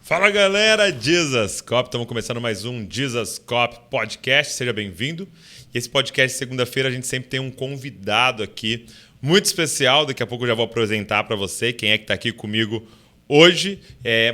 Fala galera, Jesus Cop, estamos começando mais um Jesus Cop Podcast, seja bem-vindo. E esse podcast, segunda-feira, a gente sempre tem um convidado aqui muito especial, daqui a pouco eu já vou apresentar para você quem é que está aqui comigo hoje,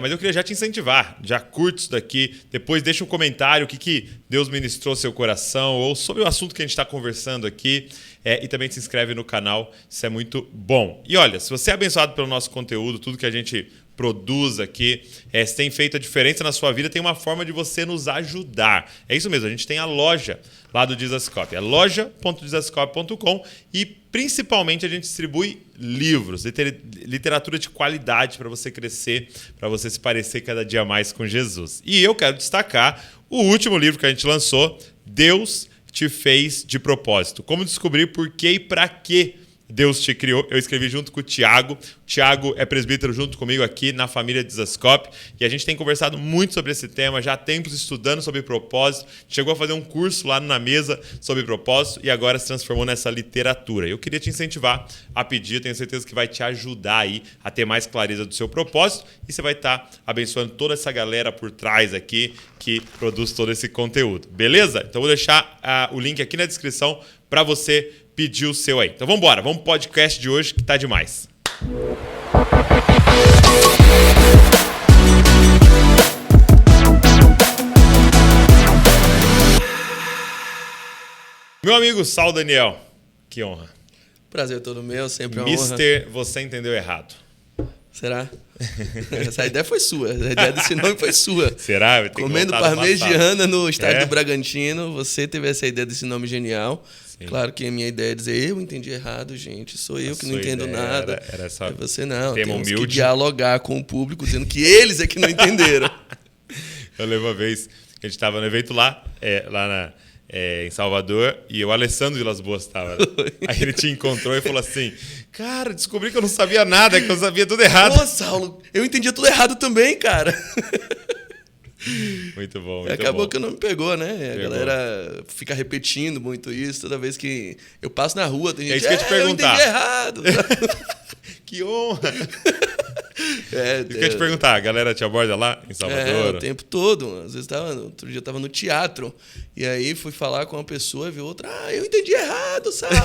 mas eu queria já te incentivar, já curte isso daqui, depois deixa um comentário o que Deus ministrou ao seu coração ou sobre o assunto que a gente está conversando aqui e também se inscreve no canal, isso é muito bom. E olha, se você é abençoado pelo nosso conteúdo, tudo que a gente produz aqui, se tem feito a diferença na sua vida, tem uma forma de você nos ajudar. É isso mesmo, a gente tem a loja lá do Jesuscope, é loja.jesuscope.com e principalmente a gente distribui livros, literatura de qualidade para você crescer, para você se parecer cada dia mais com Jesus. E eu quero destacar o último livro que a gente lançou, Deus te fez de propósito. Como descobrir por que e para que Deus te criou. Eu escrevi junto com o Thiago. O Thiago é presbítero junto comigo aqui na família Jesuscope. E a gente tem conversado muito sobre esse tema, já há tempos estudando sobre propósito. Chegou a fazer um curso lá na mesa sobre propósito e agora se transformou nessa literatura. Eu queria te incentivar a pedir, tenho certeza que vai te ajudar aí a ter mais clareza do seu propósito e você vai estar abençoando toda essa galera por trás aqui que produz todo esse conteúdo. Beleza? Então vou deixar o link aqui na descrição para você pedir o seu aí. Então vamos embora, vamos pro podcast de hoje que tá demais. Meu amigo Saulo Daniel, que honra. Prazer todo meu, sempre uma honra. Mister, você entendeu errado. Será? Essa ideia foi sua, a ideia desse nome foi sua. Será? Comendo parmegiana no estádio do Bragantino, você teve essa ideia desse nome genial. Sim. Claro que a minha ideia é dizer, eu entendi errado, gente, sou eu que não entendo nada. Era só você não, tema temos humilde. que dialogar com o público, dizendo que eles é que não entenderam. Eu lembro uma vez que a gente estava no evento lá em Salvador, e o Alessandro de Las Boas estava. Aí ele te encontrou e falou assim, cara, descobri que eu não sabia nada, que eu sabia tudo errado. Pô, Saulo, eu entendia tudo errado também, cara. Muito bom, muito Acabou bom. que não me pegou, né? Pegou. A galera fica repetindo muito isso. Toda vez que eu passo na rua, tem gente isso que eu ia te perguntar. Eu entendi errado. Que honra! Isso que eu ia te perguntar, a galera te aborda lá em Salvador? O tempo todo. Às vezes outro dia eu estava no teatro, e aí fui falar com uma pessoa e vi outra, eu entendi errado, Saulo.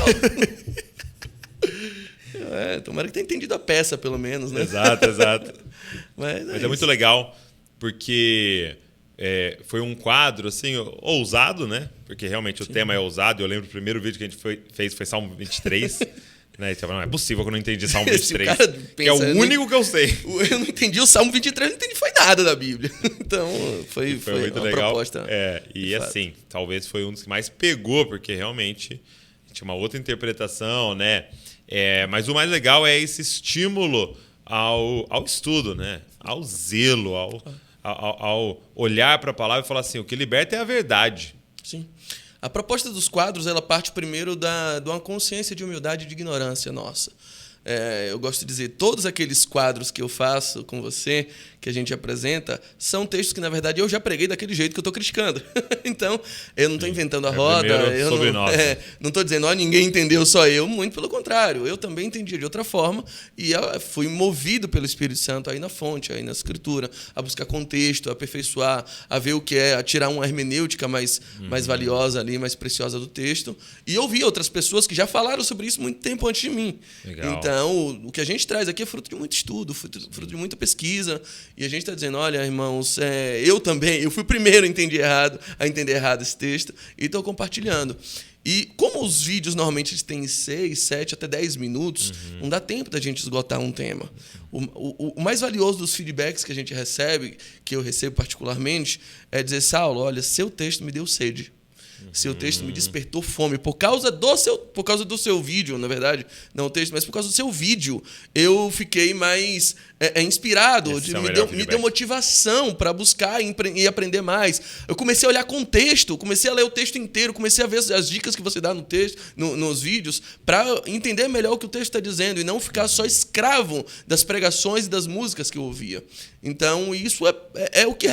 Tomara que tenha entendido a peça, pelo menos, né? Exato. Mas é muito legal, porque foi um quadro assim, ousado, né? Porque realmente o tema é ousado. Eu lembro do primeiro vídeo que a gente fez foi Salmo 23. Né? Não é possível que eu não entendi Salmo 23. Que é o único que eu sei. Eu não entendi o Salmo 23, não entendi foi nada da Bíblia. Então, foi muito uma legal. proposta. E assim, talvez foi um dos que mais pegou, porque realmente tinha uma outra interpretação, né? Mas o mais legal é esse estímulo ao estudo, né? Ao zelo, ao olhar para a palavra e falar assim, o que liberta é a verdade. Sim. A proposta dos quadros ela parte primeiro de uma consciência de humildade e de ignorância nossa. Eu gosto de dizer, todos aqueles quadros que eu faço com você, que a gente apresenta, são textos que, na verdade, eu já preguei daquele jeito que eu estou criticando. Então, eu não estou inventando a roda. Eu não estou dizendo, ninguém entendeu, só eu. Muito pelo contrário. Eu também entendi de outra forma e fui movido pelo Espírito Santo aí na fonte, aí na Escritura, a buscar contexto, a aperfeiçoar, a ver o que é, a tirar uma hermenêutica mais valiosa ali, mais preciosa do texto. E ouvir outras pessoas que já falaram sobre isso muito tempo antes de mim. Legal. Então, o que a gente traz aqui é fruto de muito estudo, fruto de muita pesquisa. E a gente está dizendo, olha, irmãos, eu fui o primeiro a entender errado esse texto e estou compartilhando. E como os vídeos normalmente têm 6, 7, até 10 minutos, não dá tempo da gente esgotar um tema. O mais valioso dos feedbacks que a gente recebe, que eu recebo particularmente, é dizer, Saulo, olha, seu texto me deu sede. Seu texto me despertou fome. Por causa do seu vídeo, na verdade, não o texto, mas por causa do seu vídeo, eu fiquei mais inspirado, me deu motivação para buscar e aprender mais. Eu comecei a olhar contexto, comecei a ler o texto inteiro, comecei a ver as dicas que você dá no texto, nos vídeos, para entender melhor o que o texto está dizendo e não ficar só escravo das pregações e das músicas que eu ouvia. Então, isso é o que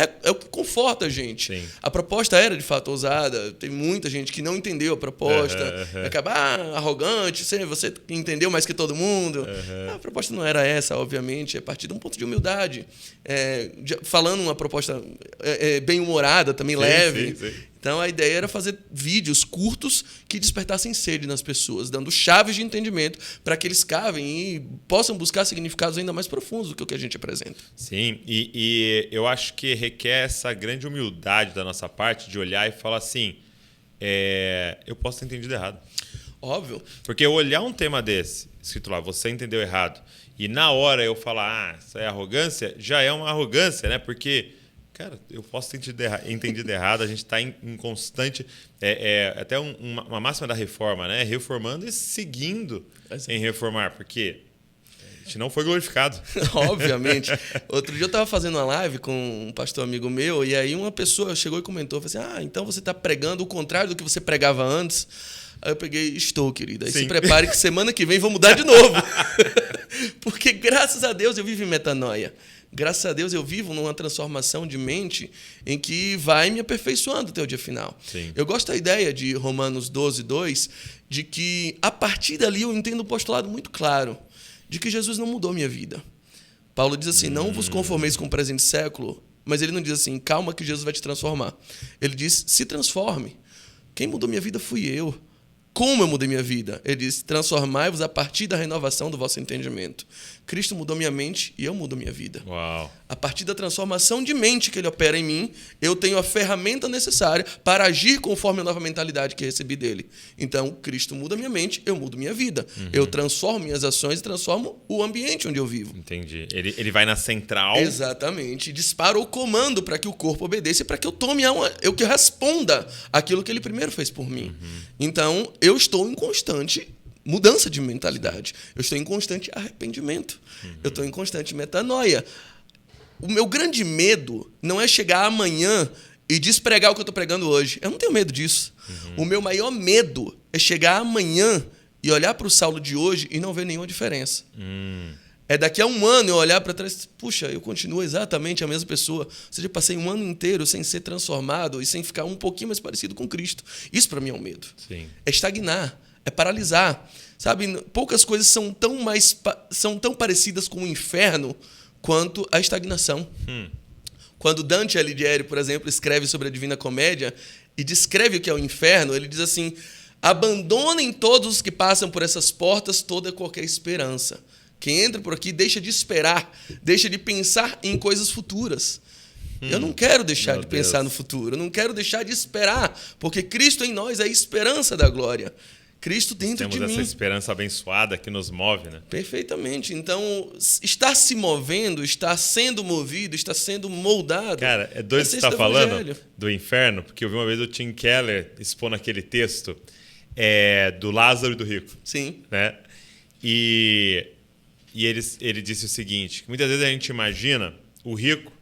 conforta a gente. Sim. A proposta era, de fato, ousada. Tem muita gente que não entendeu a proposta. Acaba arrogante, você entendeu mais que todo mundo. A proposta não era essa, obviamente. É partir de um ponto de humildade. Falando uma proposta bem-humorada, também leve. Sim. Então, a ideia era fazer vídeos curtos que despertassem sede nas pessoas, dando chaves de entendimento para que eles cavem e possam buscar significados ainda mais profundos do que o que a gente apresenta. Sim, e eu acho que requer essa grande humildade da nossa parte de olhar e falar assim, eu posso ter entendido errado. Óbvio. Porque eu olhar um tema desse, escrito lá, você entendeu errado, e na hora eu falar, isso é arrogância, já é uma arrogância, né? Porque... Cara, eu posso ter entendido errado, a gente está em constante... até uma máxima da reforma, né? Reformando e seguindo em reformar, porque a gente não foi glorificado. Obviamente. Outro dia eu estava fazendo uma live com um pastor amigo meu, e aí uma pessoa chegou e comentou, falou assim, então você está pregando o contrário do que você pregava antes. Aí eu peguei, estou, querida. Aí se prepare que semana que vem vou mudar de novo. Porque, graças a Deus, eu vivo em metanoia. Graças a Deus eu vivo numa transformação de mente em que vai me aperfeiçoando até o dia final. Sim. Eu gosto da ideia de Romanos 12:2, de que a partir dali eu entendo um postulado muito claro, de que Jesus não mudou minha vida. Paulo diz assim, não vos conformeis com o presente século, mas ele não diz assim, calma que Jesus vai te transformar. Ele diz, se transforme. Quem mudou minha vida fui eu. Como eu mudei minha vida? Ele diz, transformai-vos a partir da renovação do vosso entendimento. Cristo mudou minha mente e eu mudo minha vida. Uau. A partir da transformação de mente que ele opera em mim, eu tenho a ferramenta necessária para agir conforme a nova mentalidade que recebi dele. Então, Cristo muda minha mente, eu mudo minha vida. Eu transformo minhas ações e transformo o ambiente onde eu vivo. Entendi. Ele vai na central. Exatamente. Dispara o comando para que o corpo obedeça e para que eu tome que eu responda aquilo que ele primeiro fez por mim. Então, eu estou em constante mudança de mentalidade. Eu estou em constante arrependimento. Eu estou em constante metanoia. O meu grande medo não é chegar amanhã e despregar o que eu estou pregando hoje. Eu não tenho medo disso. O meu maior medo é chegar amanhã e olhar para o Saulo de hoje e não ver nenhuma diferença. É daqui a um ano eu olhar para trás, puxa, eu continuo exatamente a mesma pessoa. Ou seja, eu passei um ano inteiro sem ser transformado e sem ficar um pouquinho mais parecido com Cristo. Isso para mim é um medo. Sim. É estagnar, é paralisar. Sabe, poucas coisas são tão parecidas com o inferno quanto a estagnação. Quando Dante Alighieri, por exemplo, escreve sobre a Divina Comédia e descreve o que é o inferno, ele diz assim, abandonem todos os que passam por essas portas toda qualquer esperança. Quem entra por aqui deixa de esperar, deixa de pensar em coisas futuras. Eu não quero deixar de pensar no futuro, eu não quero deixar de esperar, porque Cristo em nós é a esperança da glória. Cristo dentro de mim. Temos essa esperança abençoada que nos move, né? Perfeitamente. Então, estar se movendo, estar sendo movido, estar sendo moldado... Cara, é doido que você está falando do inferno, porque eu vi uma vez o Tim Keller expondo aquele texto do Lázaro e do rico. Sim. Né? E ele disse o seguinte, que muitas vezes a gente imagina o rico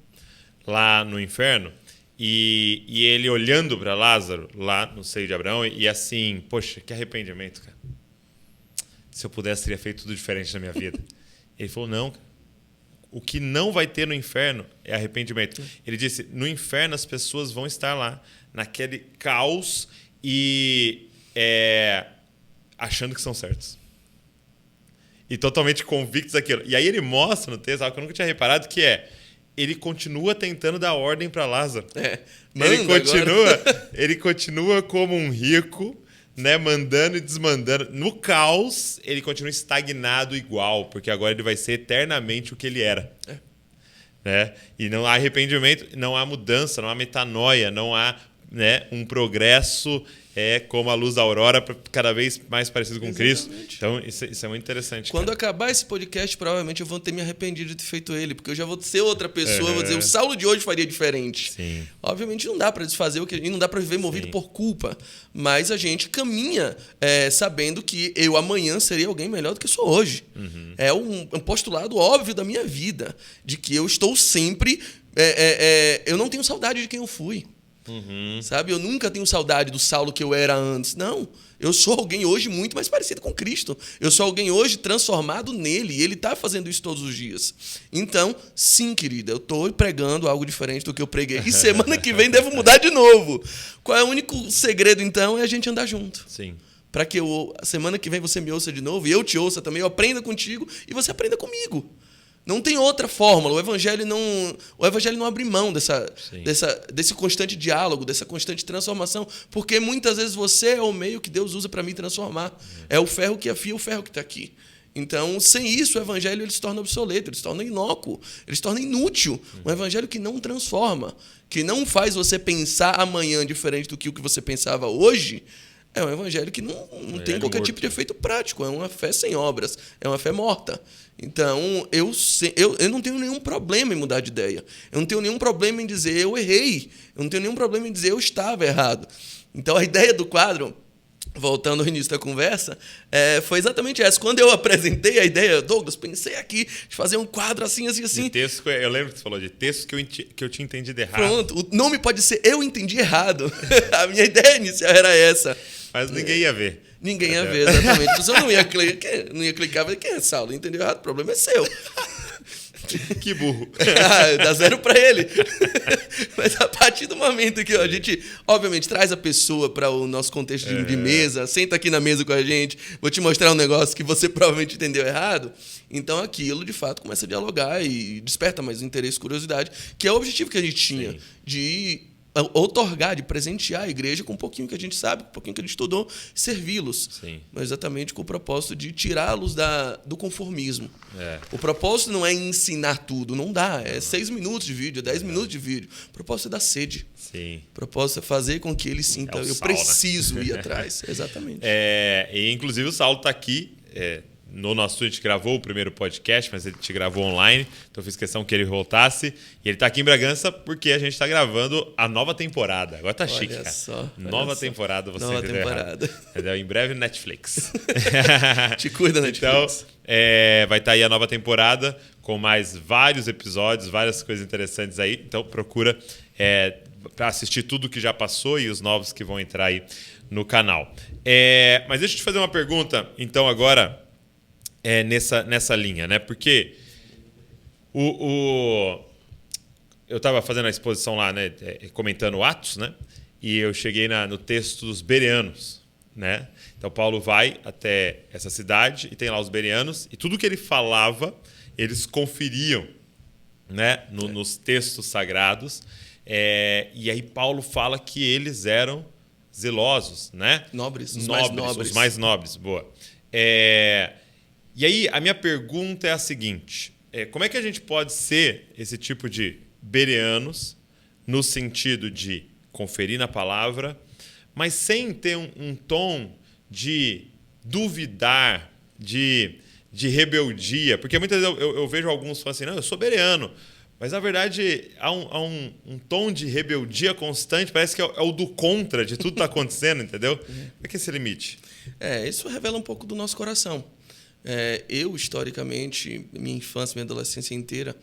lá no inferno e ele olhando para Lázaro lá no seio de Abraão e assim, poxa, que arrependimento, cara. Se eu pudesse, teria feito tudo diferente na minha vida. Ele falou, não, cara. O que não vai ter no inferno é arrependimento. Ele disse, no inferno as pessoas vão estar lá, naquele caos e achando que são certos. E totalmente convictos daquilo. E aí ele mostra no texto, algo que eu nunca tinha reparado, que ele continua tentando dar ordem para Lázaro. Ele continua como um rico, né, mandando e desmandando. No caos, ele continua estagnado igual, porque agora ele vai ser eternamente o que ele era. Né? E não há arrependimento, não há mudança, não há metanoia, não há, né, um progresso como a luz da aurora, cada vez mais parecido com Cristo. Então, isso é muito interessante. Quando acabar esse podcast, provavelmente eu vou ter me arrependido de ter feito ele, porque eu já vou ser outra pessoa, vou dizer, o Saulo de hoje faria diferente. Sim. Obviamente não dá para desfazer o que e não dá para viver movido por culpa, mas a gente caminha sabendo que eu amanhã serei alguém melhor do que sou hoje. É um postulado óbvio da minha vida, de que eu estou sempre... eu não tenho saudade de quem eu fui. Sabe? Eu nunca tenho saudade do Saulo que eu era antes. Não. Eu sou alguém hoje muito mais parecido com Cristo. Eu sou alguém hoje transformado nele. E ele está fazendo isso todos os dias. Então, sim, querida, eu estou pregando algo diferente do que eu preguei. E semana que vem devo mudar de novo. Qual é o único segredo, então? É a gente andar junto. Sim. Para que a semana que vem você me ouça de novo e eu te ouça também, eu aprenda contigo e você aprenda comigo. Não tem outra fórmula. O evangelho não abre mão desse constante diálogo, dessa constante transformação, porque muitas vezes você é o meio que Deus usa para me transformar. É o ferro que afia o ferro que está aqui. Então, sem isso, o evangelho ele se torna obsoleto, ele se torna inócuo, ele se torna inútil. Um evangelho que não transforma, que não faz você pensar amanhã diferente do que o que você pensava hoje, é um evangelho que não tem qualquer tipo de efeito prático. É uma fé sem obras. É uma fé morta. Então, eu não tenho nenhum problema em mudar de ideia. Eu não tenho nenhum problema em dizer eu errei. Eu não tenho nenhum problema em dizer eu estava errado. Então, a ideia do quadro, voltando ao início da conversa, foi exatamente essa. Quando eu apresentei a ideia, Douglas, pensei aqui de fazer um quadro assim. De texto, eu lembro que você falou de texto que eu tinha entendido errado. Pronto, o nome pode ser Eu Entendi Errado. A minha ideia inicial era essa. Mas ninguém ia ver. Ninguém ia ver, exatamente. A pessoa não ia clicar, vai, quem é Saulo? Entendeu errado? O problema é seu. Que burro. Dá 0 para ele. Mas a partir do momento que a gente, obviamente, traz a pessoa para o nosso contexto de mesa, senta aqui na mesa com a gente, vou te mostrar um negócio que você provavelmente entendeu errado, então aquilo, de fato, começa a dialogar e desperta mais interesse e curiosidade, que é o objetivo que a gente tinha, de outorgar, de presentear a igreja com um pouquinho que a gente sabe, com um pouquinho que a gente estudou, servi-los. Mas exatamente com o propósito de tirá-los do conformismo. O propósito não é ensinar tudo, não dá. É 6 minutos de vídeo, 10 minutos de vídeo. O propósito é dar sede. O propósito é fazer com que ele sinta, eu preciso ir atrás. Exatamente. E, inclusive, o Saulo está aqui. No nosso a gente gravou o primeiro podcast, mas ele te gravou online, então eu fiz questão que ele voltasse. E ele está aqui em Bragança porque a gente está gravando a nova temporada. Agora tá chique, cara. Nova temporada, você nova temporada. Entendeu? Em breve, Netflix. Te cuida, Netflix. Então, vai estar aí a nova temporada com mais vários episódios, várias coisas interessantes aí. Então, procura para assistir tudo que já passou e os novos que vão entrar aí no canal. Mas deixa eu te fazer uma pergunta, então, agora... nessa linha, né? Porque eu estava fazendo a exposição lá, né? Comentando Atos, né? E eu cheguei no texto dos bereanos, né? Então Paulo vai até essa cidade e tem lá os bereanos e tudo que ele falava eles conferiam, né? Nos textos sagrados. E aí Paulo fala que eles eram zelosos, né? Nobres. Os mais nobres. Boa. E aí, a minha pergunta é a seguinte. Como é que a gente pode ser esse tipo de bereanos no sentido de conferir na palavra, mas sem ter um tom de duvidar, de rebeldia? Porque muitas vezes eu vejo alguns falando assim, não, eu sou bereano. Mas, na verdade, há um tom de rebeldia constante, parece que é o do contra de tudo que está acontecendo, entendeu? Como é que é esse limite? Isso revela um pouco do nosso coração. Eu, historicamente, minha infância, minha adolescência inteira,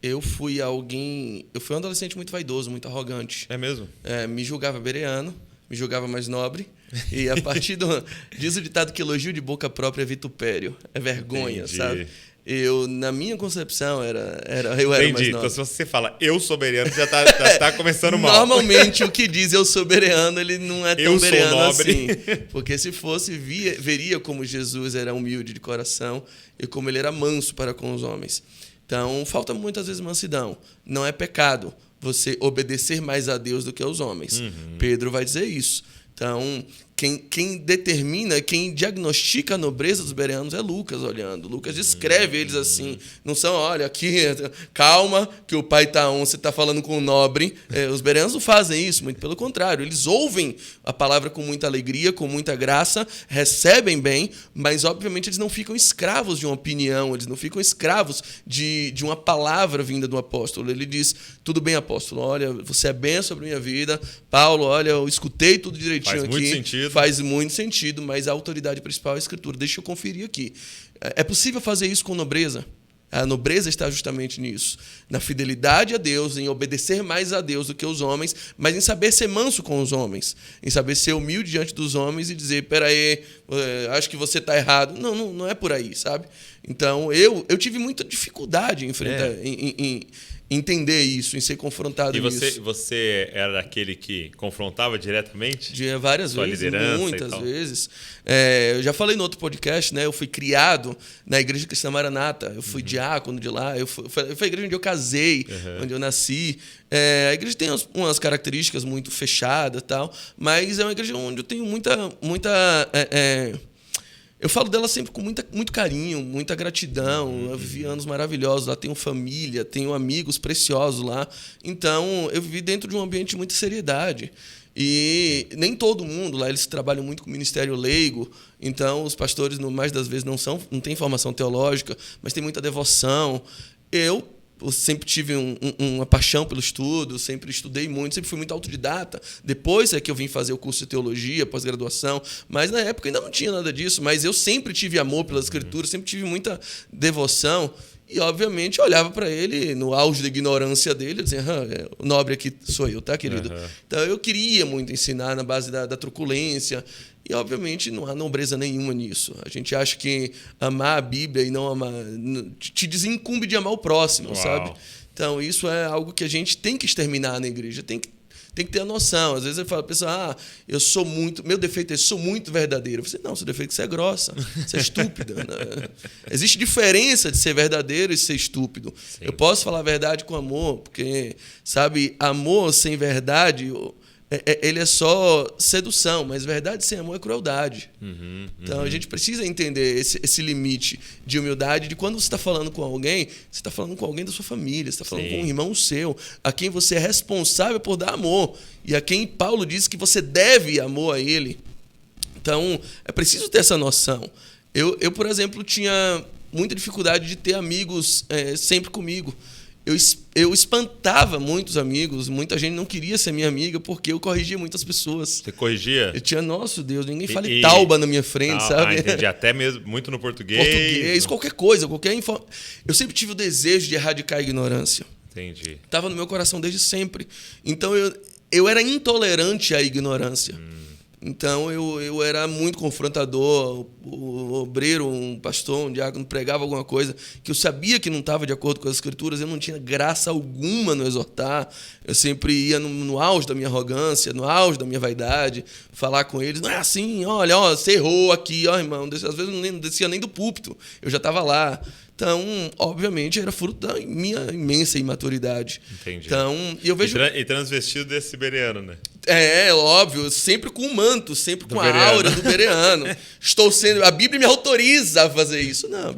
eu fui um adolescente muito vaidoso, muito arrogante. É mesmo? Me julgava bereano, me julgava mais nobre. E a partir diz o ditado que elogio de boca própria é vitupério, é vergonha. Entendi. Sabe? Na minha concepção, eu era mais nobre. Então, se você fala eu sou bereano, já tá começando mal. Normalmente, o que diz eu sou bereano, ele não é tão bereano assim. Porque se fosse, veria como Jesus era humilde de coração e como ele era manso para com os homens. Então, falta muitas vezes mansidão. Não é pecado você obedecer mais a Deus do que aos homens. Pedro vai dizer isso. Então, quem determina, quem diagnostica a nobreza dos bereanos é Lucas olhando. Lucas descreve eles assim. Não são, olha, aqui, calma, que o pai está você está falando com o nobre. Os bereanos não fazem isso, muito pelo contrário. Eles ouvem a palavra com muita alegria, com muita graça, recebem bem, mas, obviamente, eles não ficam escravos de uma opinião, eles não ficam escravos de uma palavra vinda do apóstolo. Ele diz, tudo bem, apóstolo, olha, você é bênção sobre a minha vida. Paulo, olha, eu escutei tudo direitinho aqui. Faz muito sentido. Faz muito sentido, mas a autoridade principal é a Escritura. Deixa eu conferir aqui. É possível fazer isso com nobreza? A nobreza está justamente nisso. Na fidelidade a Deus, em obedecer mais a Deus do que os homens, mas em saber ser manso com os homens. Em saber ser humilde diante dos homens e dizer, peraí, acho que você está errado. Não é por aí, sabe? Então, eu tive muita dificuldade em enfrentar, em entender isso, em ser confrontado nisso. E você era aquele que confrontava diretamente? Várias sua vezes, liderança muitas vezes. Eu já falei no outro podcast, né? Eu fui criado na Igreja Cristã Maranata. Eu fui diácono de lá. Foi a igreja onde eu casei, onde eu nasci. A igreja tem umas características muito fechadas e tal, mas é uma igreja onde eu tenho muita eu falo dela sempre com muito carinho, muita gratidão. Eu vivi anos maravilhosos lá, tenho família, tenho amigos preciosos lá. Então, eu vivi dentro de um ambiente de muita seriedade. E nem todo mundo lá, eles trabalham muito com o ministério leigo. Então, os pastores, mais das vezes, não têm formação teológica, mas têm muita devoção. Eu sempre tive uma paixão pelo estudo, sempre estudei muito, sempre fui muito autodidata. Depois é que eu vim fazer o curso de teologia, pós-graduação, mas na época ainda não tinha nada disso. Mas eu sempre tive amor pelas escrituras, sempre tive muita devoção. E, obviamente, eu olhava para ele, no auge da ignorância dele, e dizia, o nobre aqui sou eu, tá, querido? Então, eu queria muito ensinar na base da truculência. E, obviamente, não há nobreza nenhuma nisso. A gente acha que amar a Bíblia e não amar te desincumbe de amar o próximo, sabe? Então, isso é algo que a gente tem que exterminar na igreja. Tem que ter a noção. Às vezes eu falo, pessoal, meu defeito é sou muito verdadeiro. Eu falo, não, seu defeito é que você é grossa, você é estúpida. Né? Existe diferença de ser verdadeiro e ser estúpido. Sim. Eu posso falar a verdade com amor, porque, sabe, amor sem verdade, ele é só sedução, mas verdade sem amor é crueldade. Então a gente precisa entender esse limite de humildade, de quando você está falando com alguém, você está falando com alguém da sua família, você está falando com um irmão seu, a quem você é responsável por dar amor, e a quem Paulo diz que você deve amor a ele. Então é preciso ter essa noção. Eu por exemplo, tinha muita dificuldade de ter amigos sempre comigo. Eu espantava muitos amigos, muita gente não queria ser minha amiga porque eu corrigia muitas pessoas. Você corrigia? Eu tinha, nosso Deus, ninguém fale tauba na minha frente, sabe? Entendi, até mesmo muito no português. Português, qualquer coisa, qualquer informação. Eu sempre tive o desejo de erradicar a ignorância. Entendi. Estava no meu coração desde sempre. Então eu era intolerante à ignorância. Então, eu era muito confrontador. O obreiro, um pastor, um diácono pregava alguma coisa que eu sabia que não estava de acordo com as Escrituras, eu não tinha graça alguma no exortar. Eu sempre ia no auge da minha arrogância, no auge da minha vaidade, falar com eles. Não é assim, olha, você errou aqui, irmão. Às vezes eu não descia nem do púlpito, eu já estava lá. Então, obviamente, era fruto da minha imensa imaturidade. Entendi. Então, eu vejo... E transvestido desse bereano, né? Óbvio, sempre com o manto, sempre com a aura do bereano. A Bíblia me autoriza a fazer isso. Não,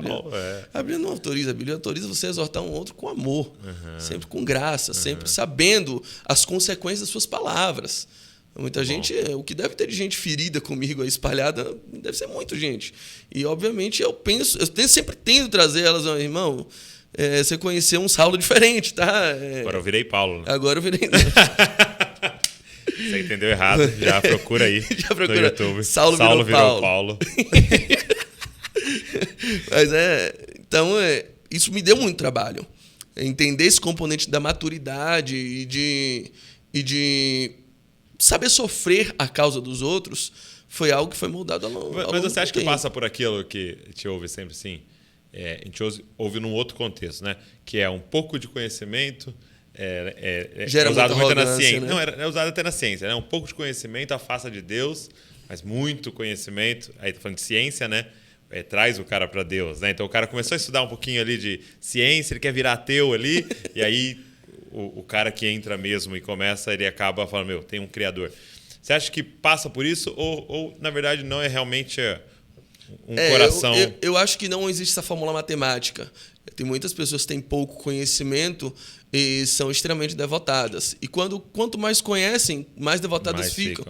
a Bíblia não autoriza. A Bíblia autoriza você a exortar um outro com amor, sempre com graça, sempre sabendo as consequências das suas palavras. Muita gente, o que deve ter de gente ferida comigo aí, espalhada, deve ser muita gente. E, obviamente, eu sempre tento trazer elas, irmão, você conheceu um Saulo diferente, tá? Agora eu virei Paulo. Né? Agora eu virei... Você entendeu errado, já procura aí já procura. No YouTube. Saulo virou Paulo. Mas então, isso me deu muito trabalho. Entender esse componente da maturidade e de saber sofrer a causa dos outros foi algo que foi moldado ao longo do tempo. Mas você acha que passa por aquilo que a gente ouve sempre assim? A gente ouve num outro contexto, né? Que é um pouco de conhecimento... Gera usado muito na ciência. Né? Não, é usado até na ciência. Né? Um pouco de conhecimento afasta de Deus, mas muito conhecimento... Aí tô falando de ciência, né? Traz o cara para Deus. Né? Então o cara começou a estudar um pouquinho ali de ciência, ele quer virar ateu ali, e aí... O cara que entra mesmo e começa, ele acaba falando, tem um criador. Você acha que passa por isso ou na verdade, não é realmente um coração... Eu acho que não existe essa fórmula matemática. Tem muitas pessoas que têm pouco conhecimento e são extremamente devotadas. E quanto mais conhecem, mais devotadas ficam.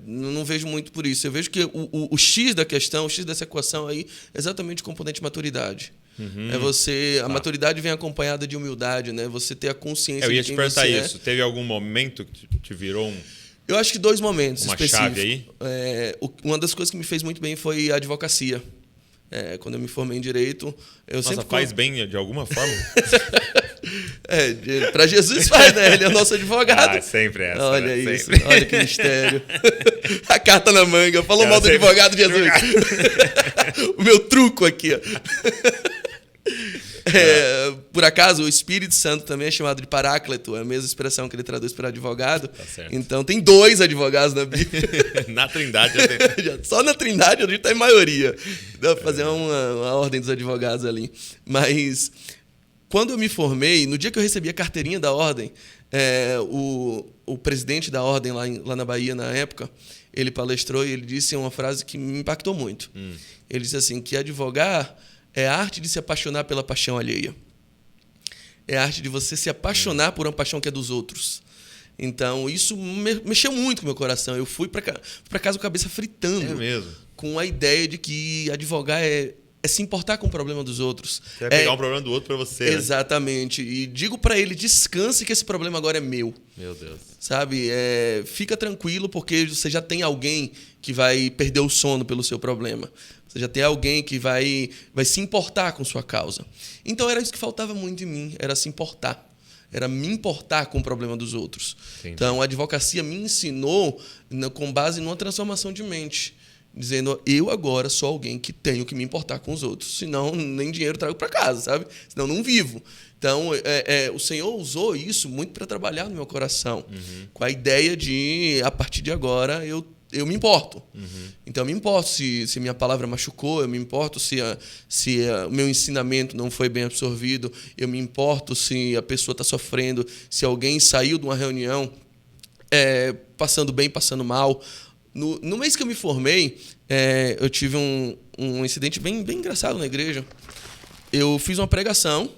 Não vejo muito por isso. Eu vejo que o X da questão, o X dessa equação aí, é exatamente o componente maturidade. A maturidade vem acompanhada de humildade, né? Você ter a consciência de quem você é. Eu ia te perguntar isso. Teve algum momento que te virou Eu acho que 2 momentos uma específicos. Chave aí? Uma das coisas que me fez muito bem foi a advocacia. Quando eu me formei em Direito, eu Nossa, sempre... faz bem de alguma forma? Para Jesus faz, né? Ele é nosso advogado. Sempre essa. Olha né? isso, Sempre. olha que mistério. A carta na manga. Falou mal do advogado, Jesus. O meu truco aqui, ó. Por acaso, o Espírito Santo também é chamado de Paráclito, é a mesma expressão que ele traduz para advogado. Tá certo. Então, tem 2 advogados na Bíblia. Na Trindade já tem. Só na Trindade a gente está em maioria. Dá para fazer uma ordem dos advogados ali. Mas, quando eu me formei, no dia que eu recebi a carteirinha da ordem, o presidente da ordem lá na Bahia, na época, ele palestrou e ele disse uma frase que me impactou muito. Ele disse assim, que advogar é a arte de se apaixonar pela paixão alheia. É a arte de você se apaixonar por uma paixão que é dos outros. Então, isso mexeu muito com o meu coração. Eu fui para casa com a cabeça fritando. É mesmo? Com a ideia de que advogar é se importar com o problema dos outros. Você vai pegar um problema do outro para você. Exatamente. Né? E digo para ele, descanse que esse problema agora é meu. Meu Deus. Sabe? Fica tranquilo porque você já tem alguém que vai perder o sono pelo seu problema. Você já tem alguém que vai se importar com sua causa. Então, era isso que faltava muito em mim, era se importar. Era me importar com o problema dos outros. Entendi. Então, a advocacia me ensinou com base numa transformação de mente. Dizendo, eu agora sou alguém que tenho que me importar com os outros. Senão, nem dinheiro trago para casa, sabe? Senão, não vivo. Então, o Senhor usou isso muito para trabalhar no meu coração. Com a ideia de, a partir de agora, eu me importo. Então, eu me importo se minha palavra machucou, eu me importo se o meu ensinamento não foi bem absorvido, eu me importo se a pessoa está sofrendo, se alguém saiu de uma reunião passando bem, passando mal. No mês que eu me formei, eu tive um incidente bem engraçado na igreja. Eu fiz uma pregação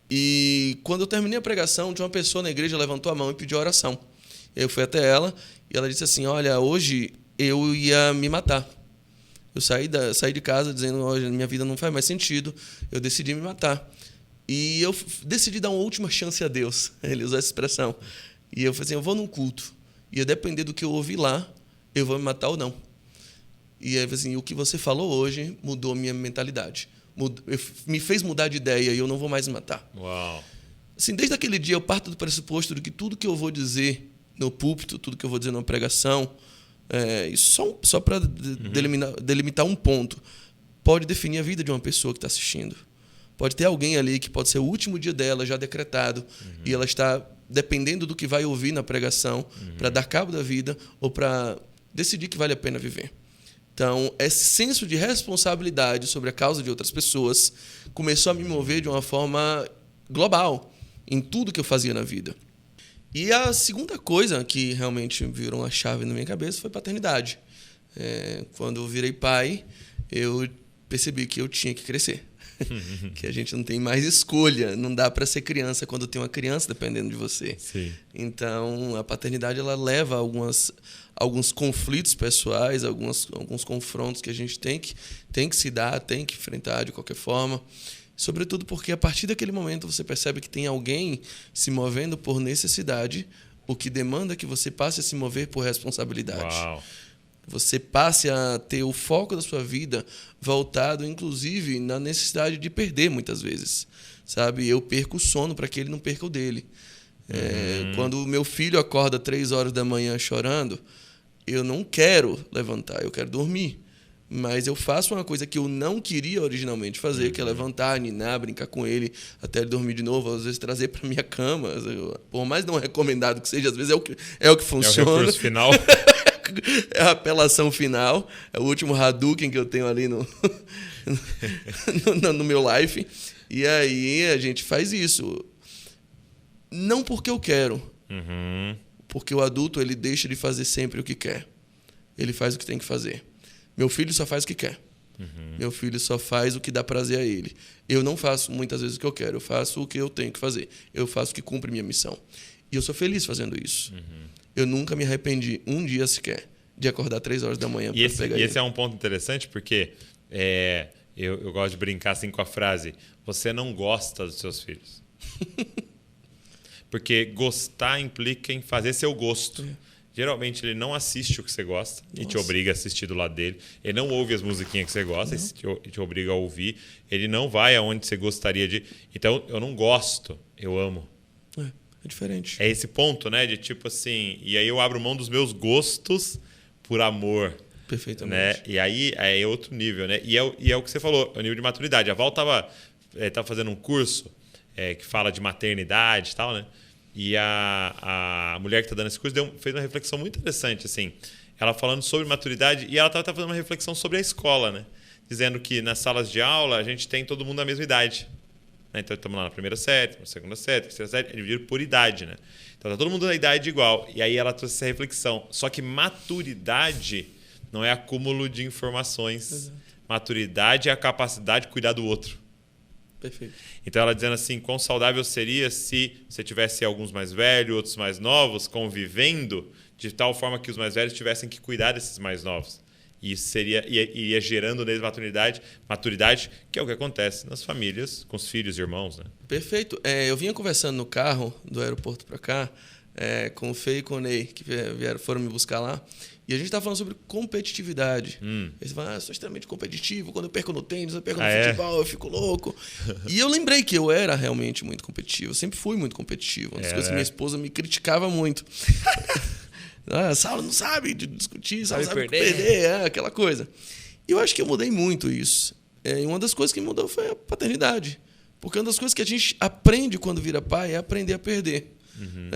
e, quando eu terminei a pregação, uma pessoa na igreja levantou a mão e pediu oração. Eu fui até ela e ela disse assim, olha, hoje eu ia me matar. Eu saí de casa dizendo, hoje minha vida não faz mais sentido, eu decidi me matar. E eu decidi dar uma última chance a Deus. Ele usou essa expressão. E eu falei assim, eu vou num culto. E, a depender do que eu ouvir lá, eu vou me matar ou não. E aí, assim, o que você falou hoje mudou a minha mentalidade. Me fez mudar de ideia e eu não vou mais me matar. Uau. Assim, desde aquele dia eu parto do pressuposto de que tudo que eu vou dizer no púlpito, tudo que eu vou dizer numa pregação, isso só para delimitar um ponto, pode definir a vida de uma pessoa que está assistindo. Pode ter alguém ali que pode ser o último dia dela já decretado e ela está dependendo do que vai ouvir na pregação para dar cabo da vida ou para decidir que vale a pena viver. Então, esse senso de responsabilidade sobre a causa de outras pessoas começou a me mover de uma forma global em tudo que eu fazia na vida. E a segunda coisa que realmente virou uma chave na minha cabeça foi paternidade. Quando eu virei pai, eu percebi que eu tinha que crescer. Que a gente não tem mais escolha. Não dá para ser criança quando tem uma criança dependendo de você. Sim. Então, a paternidade ela leva a alguns conflitos pessoais, alguns confrontos que a gente tem que se dar, tem que enfrentar de qualquer forma. Sobretudo porque, a partir daquele momento, você percebe que tem alguém se movendo por necessidade, o que demanda que você passe a se mover por responsabilidade. Uau. Você passe a ter o foco da sua vida voltado, inclusive, na necessidade de perder, muitas vezes. Sabe? Eu perco o sono para que ele não perca o dele. Quando o meu filho acorda 3 horas da manhã chorando, eu não quero levantar, eu quero dormir. Mas eu faço uma coisa que eu não queria originalmente fazer, que é levantar, ninar, brincar com ele até ele dormir de novo, às vezes trazer para minha cama. Por mais não recomendado que seja, às vezes é o que funciona. É o recurso final. É a apelação final. É o último Hadouken que eu tenho ali no meu life. E aí a gente faz isso. Não porque eu quero. Porque o adulto ele deixa de fazer sempre o que quer. Ele faz o que tem que fazer. Meu filho só faz o que quer. Meu filho só faz o que dá prazer a ele. Eu não faço muitas vezes o que eu quero. Eu faço o que eu tenho que fazer. Eu faço o que cumpre minha missão. E eu sou feliz fazendo isso. Eu nunca me arrependi um dia sequer de acordar 3 horas da manhã para pegar ele. E esse é um ponto interessante porque eu gosto de brincar assim com a frase: você não gosta dos seus filhos. Porque gostar implica em fazer seu gosto. Geralmente ele não assiste o que você gosta e te obriga a assistir do lado dele. Ele não ouve as musiquinhas que você gosta e te obriga a ouvir. Ele não vai aonde você gostaria de... Então, eu não gosto, eu amo. É diferente. É esse ponto, né? De tipo assim... E aí eu abro mão dos meus gostos por amor. Perfeitamente. Né? E aí é outro nível, né? E é o que você falou, é o nível de maturidade. A Val tava fazendo um curso que fala de maternidade e tal, né? E a mulher que está dando esse curso fez uma reflexão muito interessante, assim. Ela falando sobre maturidade e ela estava fazendo uma reflexão sobre a escola, né? Dizendo que nas salas de aula a gente tem todo mundo da mesma idade. Né? Então estamos lá na primeira série, na segunda série, terceira série, é dividido por idade, né? Então está todo mundo na idade igual. E aí ela trouxe essa reflexão. Só que maturidade não é acúmulo de informações. Exato. Maturidade é a capacidade de cuidar do outro. Perfeito. Então ela dizendo assim, quão saudável seria se você tivesse alguns mais velhos, outros mais novos, convivendo de tal forma que os mais velhos tivessem que cuidar desses mais novos. E isso iria gerando neles maturidade, que é o que acontece nas famílias, com os filhos e irmãos. Né? Perfeito. Eu vinha conversando no carro do aeroporto para cá, com o Fê e com o Ney, que foram me buscar lá. E a gente estava falando sobre competitividade. Eles falam, eu sou extremamente competitivo. Quando eu perco no tênis, eu perco no futebol, eu fico louco. E eu lembrei que eu era realmente muito competitivo. Eu sempre fui muito competitivo. Uma das coisas que minha esposa me criticava muito. Saulo não sabe discutir, Saulo não sabe perder, aquela coisa. E eu acho que eu mudei muito isso. E uma das coisas que mudou foi a paternidade. Porque uma das coisas que a gente aprende quando vira pai é aprender a perder.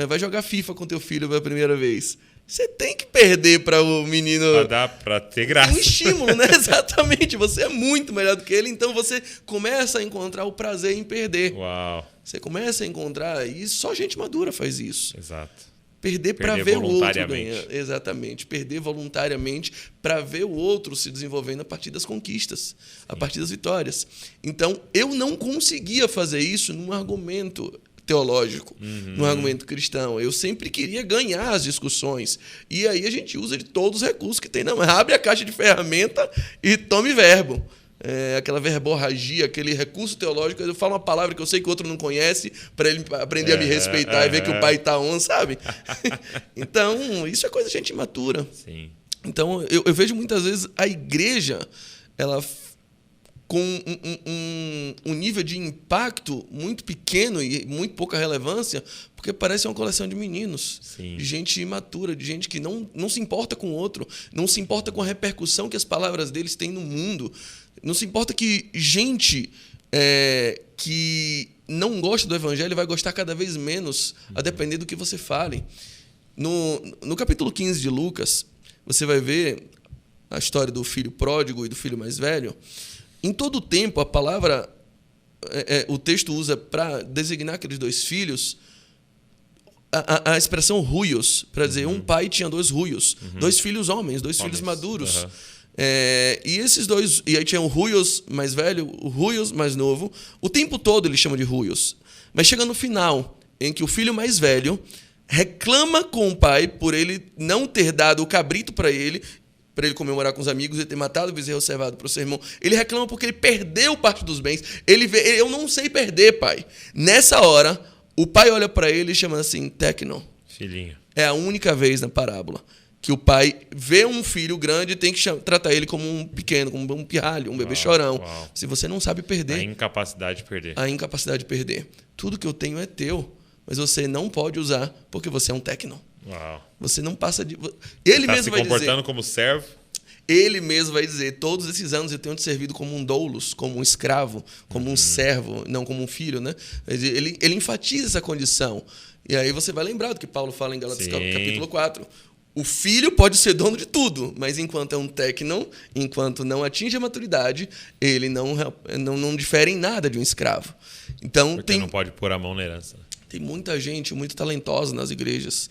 Vai jogar FIFA com teu filho pela primeira vez. Você tem que perder para o menino... Para ter graça. Um estímulo, né? Exatamente. Você é muito melhor do que ele, então você começa a encontrar o prazer em perder. Uau. Você começa a encontrar... E só gente madura faz isso. Exato. Perder para ver o outro ganhar. Exatamente. Perder voluntariamente para ver o outro se desenvolvendo a partir das conquistas, a partir das vitórias. Então, eu não conseguia fazer isso num argumento teológico, num argumento cristão. Eu sempre queria ganhar as discussões. E aí a gente usa de todos os recursos que tem. Não, abre a caixa de ferramenta e tome verbo. Aquela verborragia, aquele recurso teológico. Eu falo uma palavra que eu sei que o outro não conhece para ele aprender a me respeitar e ver que o pai está on, sabe? Então, isso é coisa de gente imatura. Sim. Então, eu vejo muitas vezes a igreja ela com um nível de impacto muito pequeno e muito pouca relevância, porque parece uma coleção de meninos, Sim. de gente imatura, de gente que não se importa com o outro, não se importa com a repercussão que as palavras deles têm no mundo, não se importa que gente que não gosta do evangelho vai gostar cada vez menos, a depender do que você fale. No capítulo 15 de Lucas, você vai ver a história do filho pródigo e do filho mais velho. Em todo o tempo, a palavra, o texto usa para designar aqueles dois filhos a expressão ruios, para dizer um pai tinha dois ruios, dois filhos homens, dois filhos maduros. E esses dois, e aí tinha o ruios mais velho, o ruios mais novo. O tempo todo ele chama de ruios. Mas chega no final, em que o filho mais velho reclama com o pai por ele não ter dado o cabrito para ele comemorar com os amigos e ter matado o bezerro cevado para o seu irmão. Ele reclama porque ele perdeu parte dos bens. Ele vê, eu não sei perder, pai. Nessa hora, o pai olha para ele e chama assim, tecno. Filhinho. É a única vez na parábola que o pai vê um filho grande e tem que tratar ele como um pequeno, como um pirralho, um bebê chorão. Uau. Se você não sabe perder... A incapacidade de perder. A incapacidade de perder. Tudo que eu tenho é teu, mas você não pode usar porque você é um tecno. Uau. Você não passa de... Ele tá mesmo vai se comportando dizer, como servo. Ele mesmo vai dizer, todos esses anos eu tenho te servido como um doulos, como um escravo, como um servo, não como um filho, né? Ele enfatiza essa condição. E aí você vai lembrar do que Paulo fala em Gálatas capítulo 4. O filho pode ser dono de tudo, mas enquanto é um tecno, enquanto não atinge a maturidade, ele não difere em nada de um escravo. Então, Porque não pode pôr a mão na herança. Tem muita gente muito talentosa nas igrejas,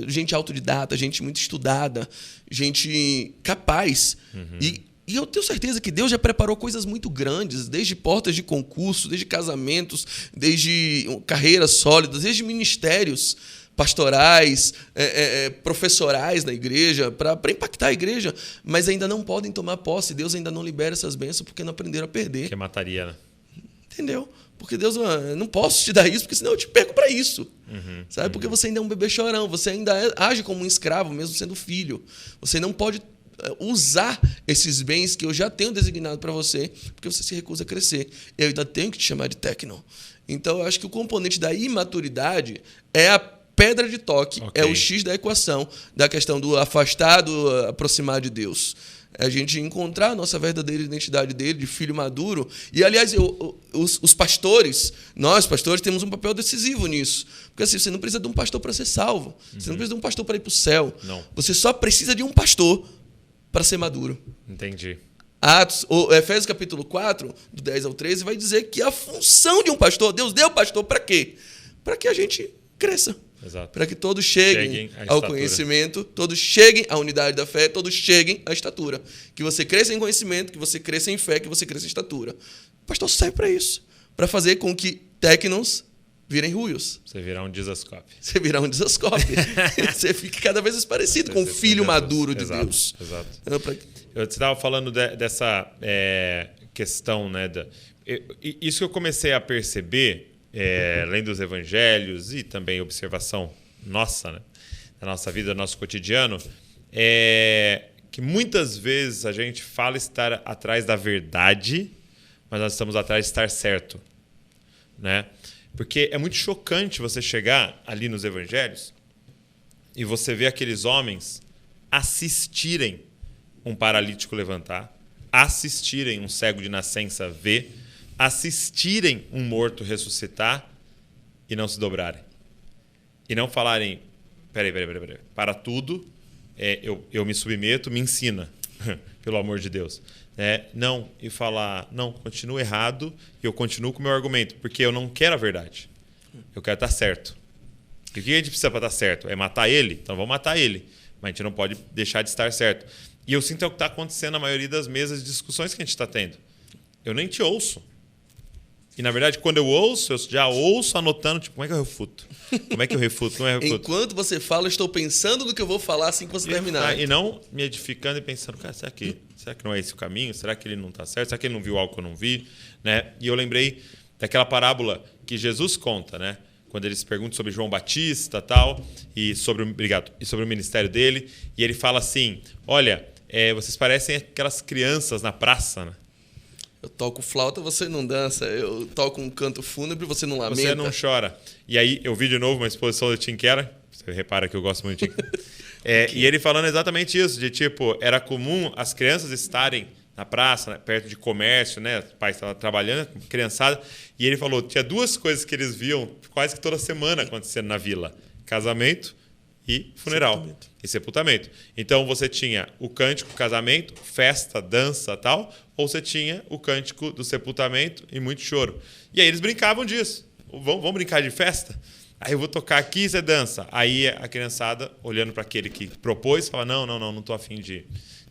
gente autodidata, gente muito estudada, gente capaz. E eu tenho certeza que Deus já preparou coisas muito grandes, desde portas de concurso, desde casamentos, desde carreiras sólidas, desde ministérios pastorais, professorais na igreja, para impactar a igreja, mas ainda não podem tomar posse. Deus ainda não libera essas bênçãos porque não aprenderam a perder. Que mataria, né? Entendeu? Porque Deus, eu não posso te dar isso, porque senão eu te perco para isso. Sabe? Porque você ainda é um bebê chorão, você ainda age como um escravo, mesmo sendo filho. Você não pode usar esses bens que eu já tenho designado para você, porque você se recusa a crescer. Eu ainda tenho que te chamar de técnico. Então, eu acho que o componente da imaturidade é a pedra de toque, é o X da equação da questão do afastar, do aproximar de Deus. É a gente encontrar a nossa verdadeira identidade dele, de filho maduro. E, aliás, os pastores, nós, pastores, temos um papel decisivo nisso. Porque assim, você não precisa de um pastor para ser salvo. Você não precisa de um pastor para ir para o céu. Não. Você só precisa de um pastor para ser maduro. Entendi. Efésios capítulo 4, do 10 ao 13, vai dizer que a função de um pastor, Deus deu pastor para quê? Para que a gente cresça. Para que todos cheguem ao conhecimento, todos cheguem à unidade da fé, todos cheguem à estatura. Que você cresça em conhecimento, que você cresça em fé, que você cresça em estatura. O pastor serve para isso. Para fazer com que técnicos virem ruios. Você virar um Dizascope. Você fica cada vez mais parecido com o filho maduro de Deus. Exato. Eu estava falando dessa questão, né? Isso que eu comecei a perceber, além dos evangelhos e também observação nossa, né, da nossa vida, do nosso cotidiano, que muitas vezes a gente fala estar atrás da verdade, mas nós estamos atrás de estar certo, né? Porque é muito chocante você chegar ali nos evangelhos e você ver aqueles homens assistirem um paralítico levantar, assistirem um cego de nascença ver, assistirem um morto ressuscitar e não se dobrarem. E não falarem, peraí, para tudo, eu me submeto, me ensina, pelo amor de Deus. Não, e falar, não, continuo errado e eu continuo com o meu argumento, porque eu não quero a verdade. Eu quero estar certo. E o que a gente precisa para estar certo? É matar ele? Então vamos matar ele. Mas a gente não pode deixar de estar certo. E eu sinto o que está acontecendo na maioria das mesas de discussões que a gente está tendo. Eu nem te ouço. E, na verdade, quando eu ouço, eu já ouço anotando, tipo, como é que eu refuto? Como é que eu refuto? Como é que eu refuto? Enquanto você fala, eu estou pensando no que eu vou falar assim que você terminar. E não me edificando e pensando, cara, será que não é esse o caminho? Será que ele não está certo? Será que ele não viu algo que eu não vi? Né? E eu lembrei daquela parábola que Jesus conta, né? Quando ele se pergunta sobre João Batista tal, e sobre o ministério dele. E ele fala assim, olha, vocês parecem aquelas crianças na praça, né? Eu toco flauta, você não dança. Eu toco um canto fúnebre, você não lamenta. Você não chora. E aí eu vi de novo uma exposição do Tim Keller. Você repara que eu gosto muito de Tim Keller. E ele falando exatamente isso, de tipo, era comum as crianças estarem na praça, né, perto de comércio, né? O pai estava trabalhando, criançada. E ele falou, tinha duas coisas que eles viam quase que toda semana acontecendo na vila. Casamento e funeral. E sepultamento. Então você tinha o cântico, casamento, festa, dança, tal, ou você tinha o cântico do sepultamento e muito choro. E aí eles brincavam disso. Vamos brincar de festa? Aí eu vou tocar aqui e você dança. Aí a criançada, olhando para aquele que propôs, fala, não estou afim de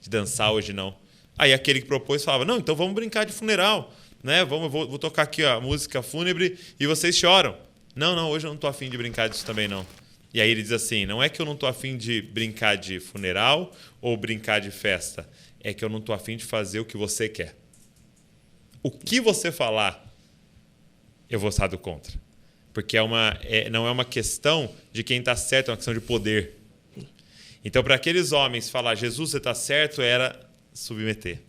dançar hoje, não. Aí aquele que propôs falava, não, então vamos brincar de funeral, né? Vou tocar aqui a música fúnebre e vocês choram. Não, hoje eu não estou afim de brincar disso também, não. E aí ele diz assim, não é que eu não estou afim de brincar de funeral ou brincar de festa, é que eu não estou afim de fazer o que você quer. O que você falar, eu vou estar do contra. Porque não é uma questão de quem está certo, é uma questão de poder. Então, para aqueles homens falar, Jesus, você está certo, era submeter.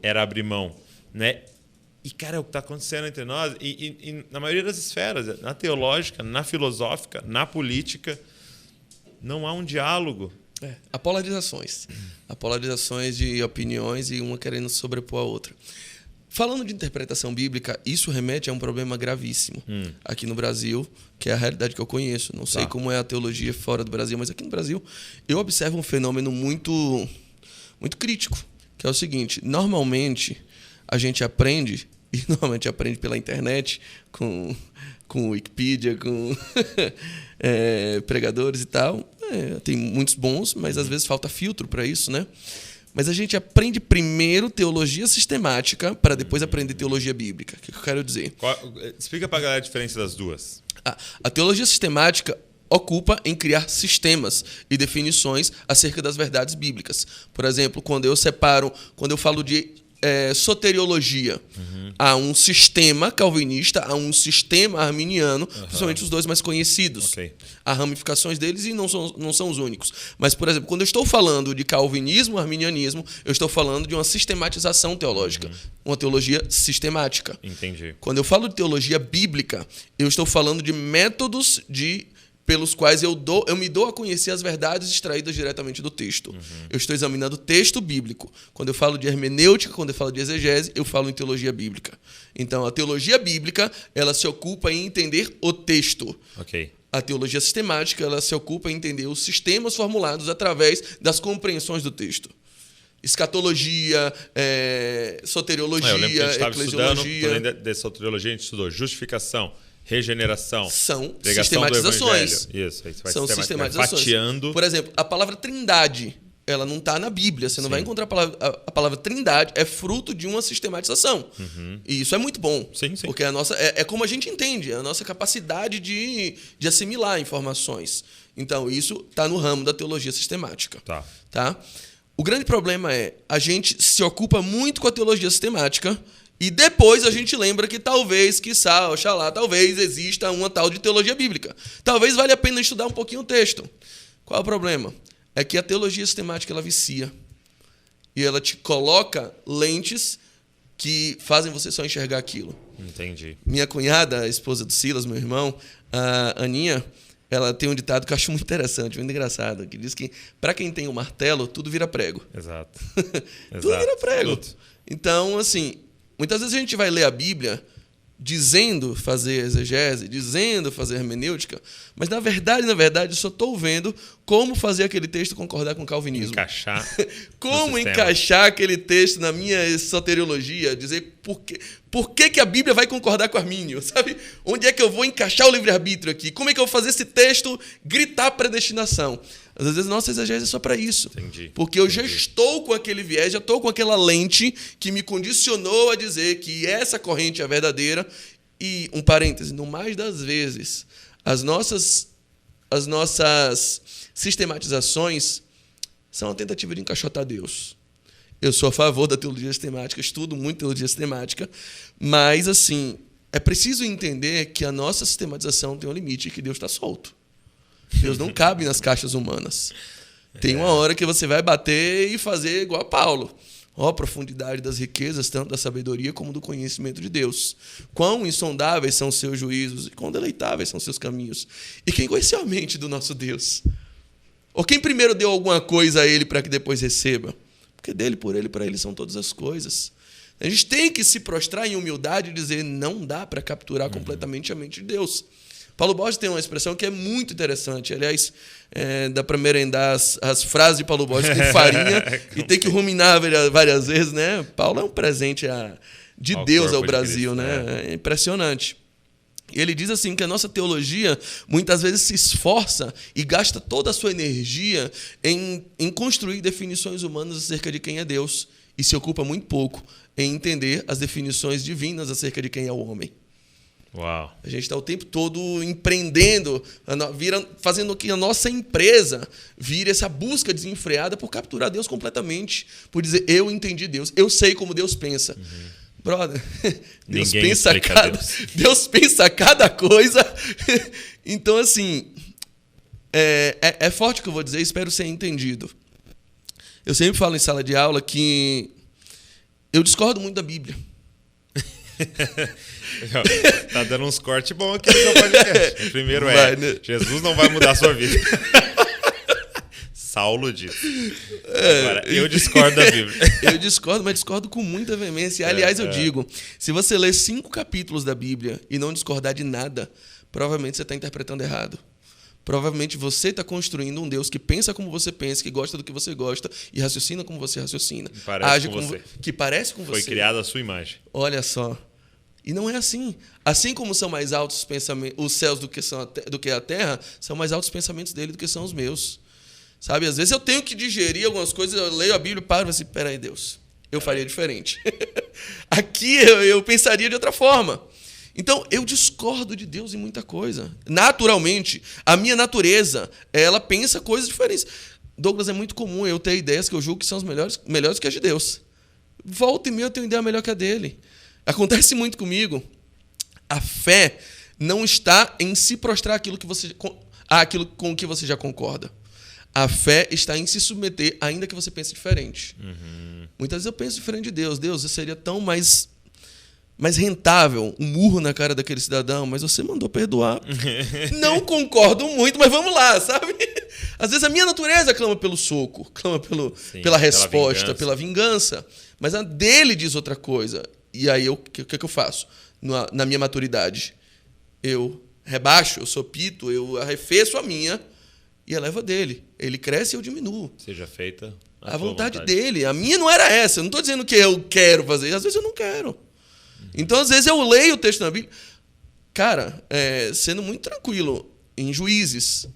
Era abrir mão. Né? E, cara, é o que está acontecendo entre nós. E na maioria das esferas, na teológica, na filosófica, na política, não há um diálogo. Há polarizações. Há polarizações de opiniões e uma querendo sobrepor a outra. Falando de interpretação bíblica, isso remete a um problema gravíssimo aqui no Brasil, que é a realidade que eu conheço. Não sei como é a teologia fora do Brasil, mas aqui no Brasil eu observo um fenômeno muito, muito crítico, que é o seguinte, normalmente a gente aprende, e normalmente aprende pela internet, com Wikipedia, com pregadores e tal. Tem muitos bons, mas às vezes falta filtro para isso, né? Mas a gente aprende primeiro teologia sistemática para depois aprender teologia bíblica. O que eu quero dizer? Explica para a galera a diferença das duas. A teologia sistemática ocupa em criar sistemas e definições acerca das verdades bíblicas. Por exemplo, quando eu falo de soteriologia. Há um sistema calvinista, há um sistema arminiano, principalmente os dois mais conhecidos. Ok. Há ramificações deles e não são os únicos. Mas, por exemplo, quando eu estou falando de calvinismo, arminianismo, eu estou falando de uma sistematização teológica, uma teologia sistemática. Entendi. Quando eu falo de teologia bíblica, eu estou falando de métodos pelos quais eu me dou a conhecer as verdades extraídas diretamente do texto. Eu estou examinando o texto bíblico. Quando eu falo de hermenêutica, quando eu falo de exegese, eu falo em teologia bíblica. Então, a teologia bíblica, ela se ocupa em entender o texto. Ok. A teologia sistemática, ela se ocupa em entender os sistemas formulados através das compreensões do texto. Escatologia, soteriologia, eu lembro que a gente estava estudando, eclesiologia. de soteriologia, a gente estudou justificação, regeneração, São pregação do sistematizações. evangelho. Isso, vai São sistematizações. fatiando. Por exemplo, a palavra trindade, ela não está na Bíblia. Você não vai encontrar a palavra trindade, é fruto de uma sistematização. E isso é muito bom. Sim. Porque a nossa, é como a gente entende, a nossa capacidade de assimilar informações. Então, isso está no ramo da teologia sistemática. Tá? O grande problema é, a gente se ocupa muito com a teologia sistemática e depois a gente lembra que talvez, quiçá, oxalá, talvez exista uma tal de teologia bíblica. Talvez valha a pena estudar um pouquinho o texto. Qual é o problema? É que a teologia sistemática, ela vicia. E ela te coloca lentes que fazem você só enxergar aquilo. Entendi. Minha cunhada, a esposa do Silas, meu irmão, a Aninha, ela tem um ditado que eu acho muito interessante, muito engraçado, que diz que para quem tem um martelo, tudo vira prego. Exato. Tudo vira prego. Então, assim, muitas vezes a gente vai ler a Bíblia dizendo fazer exegese, dizendo fazer hermenêutica, mas na verdade, eu só estou vendo como fazer aquele texto concordar com o calvinismo. Encaixar. Como encaixar aquele texto na minha soteriologia, dizer por que a Bíblia vai concordar com Armínio, sabe? Onde é que eu vou encaixar o livre-arbítrio aqui? Como é que eu vou fazer esse texto gritar predestinação? Às vezes, nossa exegese é só para isso. Entendi. Porque eu já estou com aquele viés, já estou com aquela lente que me condicionou a dizer que essa corrente é a verdadeira. E, um parêntese, no mais das vezes, as nossas sistematizações são uma tentativa de encaixotar Deus. Eu sou a favor da teologia sistemática, estudo muito teologia sistemática, mas, assim, é preciso entender que a nossa sistematização tem um limite e que Deus está solto. Deus não cabe nas caixas humanas. Tem uma hora que você vai bater e fazer igual a Paulo. A profundidade das riquezas, tanto da sabedoria como do conhecimento de Deus. Quão insondáveis são os seus juízos e quão deleitáveis são os seus caminhos. E quem conheceu a mente do nosso Deus? Ou quem primeiro deu alguma coisa a ele para que depois receba? Porque dele, por ele, para ele são todas as coisas. A gente tem que se prostrar em humildade e dizer não dá para capturar completamente a mente de Deus. Paulo Borges tem uma expressão que é muito interessante. Aliás, dá para merendar as frases de Paulo Borges com farinha e tem que ruminar várias vezes, né? Paulo é um presente de Deus ao Brasil, né? É impressionante. E ele diz assim que a nossa teologia muitas vezes se esforça e gasta toda a sua energia em construir definições humanas acerca de quem é Deus e se ocupa muito pouco em entender as definições divinas acerca de quem é o homem. Uau. A gente está o tempo todo empreendendo, fazendo com que a nossa empresa vire essa busca desenfreada por capturar Deus completamente, por dizer, eu entendi Deus, eu sei como Deus pensa. Brother, Deus pensa cada coisa. Então, assim, é forte o que eu vou dizer, espero ser entendido. Eu sempre falo em sala de aula que eu discordo muito da Bíblia. Tá dando uns cortes bons aqui no seu podcast. O primeiro né? Jesus não vai mudar a sua vida. Saulo disse. Agora, eu discordo da Bíblia. Eu discordo, mas discordo com muita veemência. Aliás, eu digo, se você ler 5 capítulos da Bíblia e não discordar de nada, provavelmente você está interpretando errado. Provavelmente você está construindo um Deus que pensa como você pensa, que gosta do que você gosta e raciocina como você raciocina. Parece com você. Que parece com você. Foi criada a sua imagem. Olha só. E não é assim. Assim como são mais altos os céus do que a terra, são mais altos os pensamentos dele do que são os meus. Sabe? Às vezes eu tenho que digerir algumas coisas, eu leio a Bíblia e paro e assim, peraí, Deus, eu faria diferente. Aqui eu pensaria de outra forma. Então, eu discordo de Deus em muita coisa. Naturalmente, a minha natureza, ela pensa coisas diferentes. Douglas, é muito comum eu ter ideias que eu julgo que são as melhores que as de Deus. Volta e meia eu tenho uma ideia melhor que a dele. Acontece muito comigo. A fé não está em se prostrar àquilo com o que você já concorda. A fé está em se submeter, ainda que você pense diferente. Muitas vezes eu penso diferente de Deus. Deus, eu seria tão mais rentável, um murro na cara daquele cidadão, mas você mandou perdoar. Não concordo muito, mas vamos lá, sabe? Às vezes a minha natureza clama pelo soco, clama pela resposta, pela vingança. Mas a dele diz outra coisa. E aí, o que eu faço? Na minha maturidade, eu rebaixo, eu sopito, eu arrefeço a minha e elevo a dele. Ele cresce e eu diminuo. Seja feita a vontade dele. A minha não era essa. Eu não estou dizendo que eu quero fazer. Às vezes eu não quero. Então, às vezes, eu leio o texto na Bíblia. Cara, sendo muito tranquilo, em Juízes.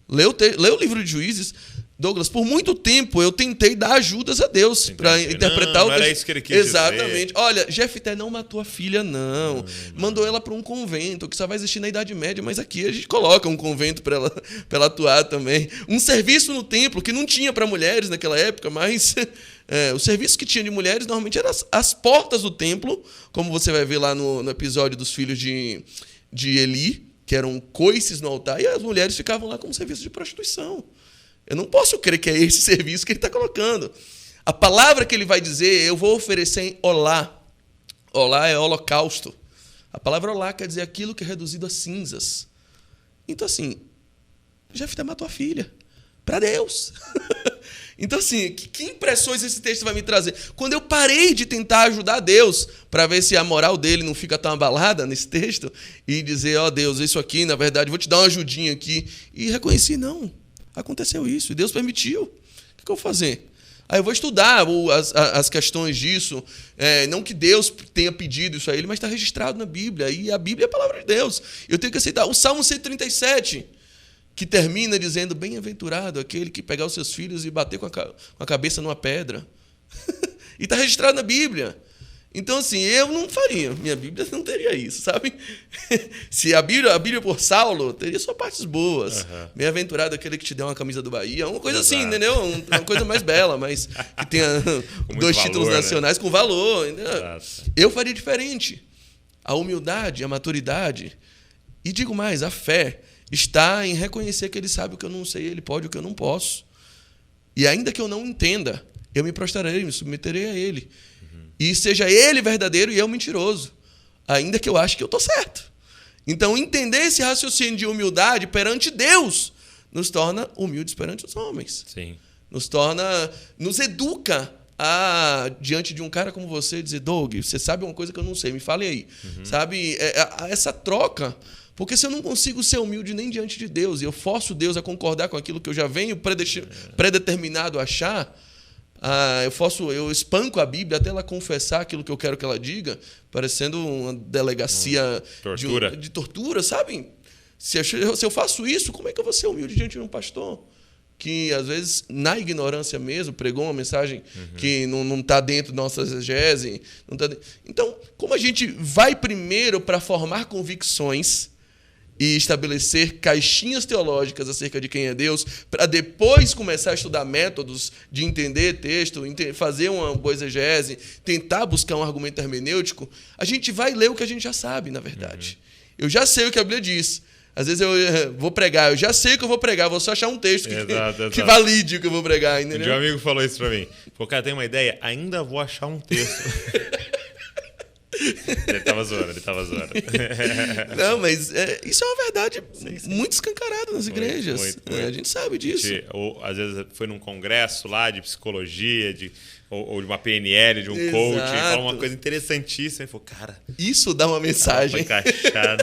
Lê o livro de Juízes. Douglas, por muito tempo eu tentei dar ajudas a Deus para interpretar o texto. Não era isso que ele quis Exatamente. Dizer. Olha, Jefté não matou a filha, não. Mandou ela para um convento, que só vai existir na Idade Média, mas aqui a gente coloca um convento para ela atuar também. Um serviço no templo, que não tinha para mulheres naquela época, mas o serviço que tinha de mulheres normalmente era as portas do templo, como você vai ver lá no episódio dos filhos de Eli, que eram coices no altar, e as mulheres ficavam lá como serviço de prostituição. Eu não posso crer que é esse serviço que ele está colocando. A palavra que ele vai dizer, eu vou oferecer em olá. Olá é holocausto. A palavra olá quer dizer aquilo que é reduzido a cinzas. Então, assim, Jefté matou a filha. Para Deus. Então, assim, que impressões esse texto vai me trazer? Quando eu parei de tentar ajudar Deus para ver se a moral dele não fica tão abalada nesse texto e dizer, ó Deus, isso aqui, na verdade, vou te dar uma ajudinha aqui. E reconheci, não. Aconteceu isso, e Deus permitiu. O que eu vou fazer? Aí eu vou estudar as questões disso. Não que Deus tenha pedido isso a ele, mas está registrado na Bíblia. E a Bíblia é a palavra de Deus. Eu tenho que aceitar. O Salmo 137, que termina dizendo, bem-aventurado aquele que pegar os seus filhos e bater com a cabeça numa pedra. E está registrado na Bíblia. Então, assim, eu não faria. Minha Bíblia não teria isso, sabe? Se a Bíblia por Saulo, teria só partes boas. Bem-aventurado aquele que te deu uma camisa do Bahia. Uma coisa assim, entendeu? Uma coisa mais bela, mas que tenha dois títulos nacionais, né? Com valor. Eu faria diferente. A humildade, a maturidade. E digo mais, a fé está em reconhecer que ele sabe o que eu não sei, ele pode o que eu não posso. E ainda que eu não entenda, eu me prostrarei, me submeterei a ele. E seja ele verdadeiro e eu mentiroso, ainda que eu ache que eu estou certo. Então, entender esse raciocínio de humildade perante Deus nos torna humildes perante os homens. Sim. Nos educa a, diante de um cara como você, dizer, Doug, você sabe uma coisa que eu não sei, me fale aí. Sabe, essa troca. Porque se eu não consigo ser humilde nem diante de Deus, e eu forço Deus a concordar com aquilo que eu já venho predeterminado a achar, eu espanco a Bíblia até ela confessar aquilo que eu quero que ela diga, parecendo uma delegacia de tortura, sabe? Se eu faço isso, como é que eu vou ser humilde diante de um pastor? Que, às vezes, na ignorância mesmo, pregou uma mensagem que não está dentro da nossa exegese. Então, como a gente vai primeiro para formar convicções e estabelecer caixinhas teológicas acerca de quem é Deus, para depois começar a estudar métodos de entender texto, fazer uma boa exegese, tentar buscar um argumento hermenêutico, a gente vai ler o que a gente já sabe, na verdade. Eu já sei o que a Bíblia diz. Às vezes eu vou pregar, eu já sei o que eu vou pregar, vou só achar um texto que valide o que eu vou pregar. Entendeu? Um amigo falou isso para mim. Falou, cara, tem uma ideia? Ainda vou achar um texto. Ele tava zoando. Não, mas isso é uma verdade muito escancarada nas igrejas. Muito. A gente sabe disso. Ou às vezes foi num congresso lá de psicologia, ou de uma PNL, de um coach, e fala uma coisa interessantíssima. E falou, cara, isso dá uma mensagem. Pra encaixar,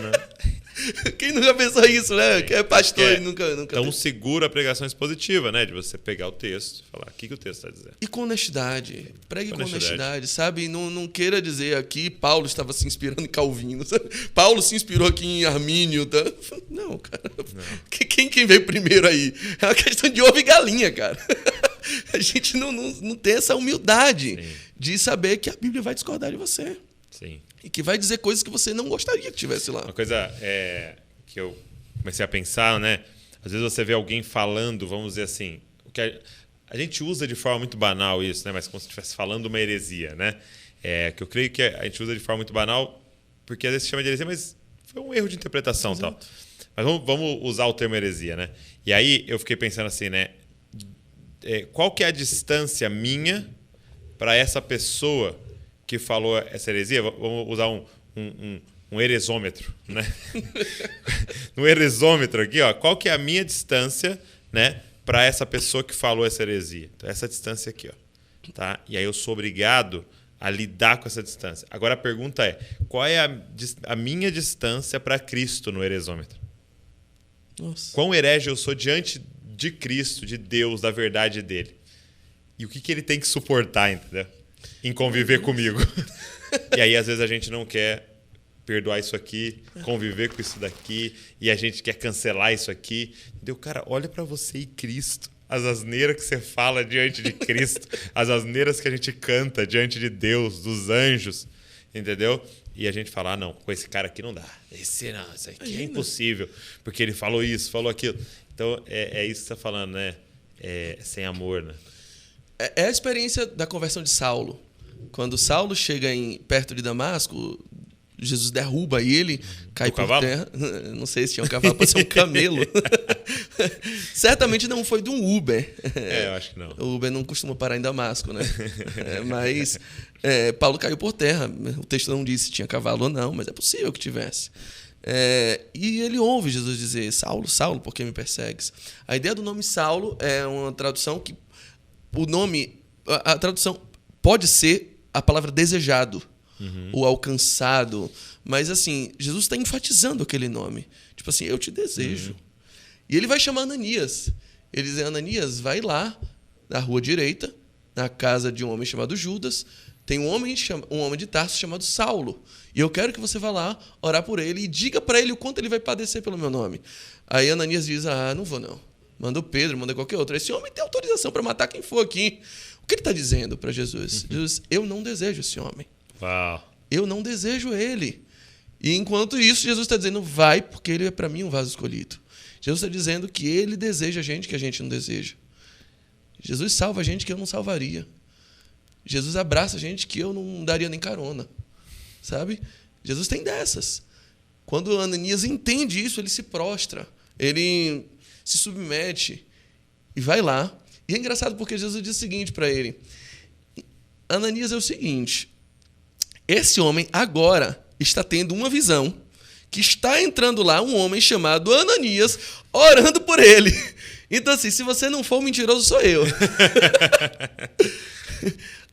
Quem nunca pensou isso, né? Sim, que é pastor e nunca tão seguro a pregação expositiva, né? De você pegar o texto e falar o que o texto está dizendo. E com honestidade. Pregue com honestidade, sabe? Não queira dizer aqui Paulo estava se inspirando em Calvino. Sabe? Paulo se inspirou aqui em Armínio. Tá? Não, cara. Não. Quem veio primeiro aí? É uma questão de ovo e galinha, cara. A gente não tem essa humildade de saber que a Bíblia vai discordar de você. Sim. E que vai dizer coisas que você não gostaria que tivesse lá. Uma coisa que eu comecei a pensar, né? Às vezes você vê alguém falando, vamos dizer assim, a gente usa de forma muito banal isso, né? Mas como se estivesse falando uma heresia, né? Que eu creio que a gente usa de forma muito banal, porque às vezes se chama de heresia, mas foi um erro de interpretação e tal. Mas vamos usar o termo heresia, né? E aí eu fiquei pensando assim, né? Qual que é a distância minha para essa pessoa que falou essa heresia? Vamos usar um heresômetro, né? No heresômetro aqui, ó, qual que é a minha distância, né, para essa pessoa que falou essa heresia? Então, essa distância aqui, ó, tá? E aí eu sou obrigado a lidar com essa distância. Agora a pergunta é, qual é a minha distância para Cristo no heresômetro? Nossa. Quão herege eu sou diante de Cristo, de Deus, da verdade dele? E o que ele tem que suportar, entendeu? Em conviver comigo. E aí, às vezes, a gente não quer perdoar isso aqui, conviver com isso daqui, e a gente quer cancelar isso aqui. Entendeu? Cara, olha para você e Cristo. As asneiras que você fala diante de Cristo, as asneiras que a gente canta diante de Deus, dos anjos, entendeu? E a gente fala, não, com esse cara aqui não dá. Esse aqui é impossível, porque ele falou isso, falou aquilo. Então, é isso que você está falando, né? Sem amor, né? É a experiência da conversão de Saulo. Quando Saulo chega perto de Damasco, Jesus derruba ele, cai por terra. Não sei se tinha um cavalo, pode ser um camelo. Certamente não foi de um Uber. Eu acho que não. O Uber não costuma parar em Damasco, né? Mas Paulo caiu por terra. O texto não diz se tinha cavalo ou não, mas é possível que tivesse. E ele ouve Jesus dizer, Saulo, Saulo, por que me persegues? A ideia do nome Saulo é uma tradução que o nome, a tradução pode ser a palavra desejado, ou alcançado, mas assim, Jesus está enfatizando aquele nome. Tipo assim, eu te desejo. E ele vai chamar Ananias. Ele diz, Ananias, vai lá na rua direita, na casa de um homem chamado Judas, tem um homem de Tarso chamado Saulo. E eu quero que você vá lá orar por ele e diga para ele o quanto ele vai padecer pelo meu nome. Aí Ananias diz, não vou não. Manda o Pedro, manda qualquer outro. Esse homem tem autorização para matar quem for aqui. O que ele está dizendo para Jesus? Jesus, eu não desejo esse homem. Uau. Eu não desejo ele. E enquanto isso, Jesus está dizendo, vai, porque ele é para mim um vaso escolhido. Jesus está dizendo que ele deseja a gente que a gente não deseja. Jesus salva a gente que eu não salvaria. Jesus abraça a gente que eu não daria nem carona. Sabe? Jesus tem dessas. Quando Ananias entende isso, ele se prostra. Ele se submete e vai lá. E é engraçado porque Jesus diz o seguinte para ele. Ananias, é o seguinte. Esse homem agora está tendo uma visão que está entrando lá um homem chamado Ananias orando por ele. Então, assim, se você não for um mentiroso, sou eu.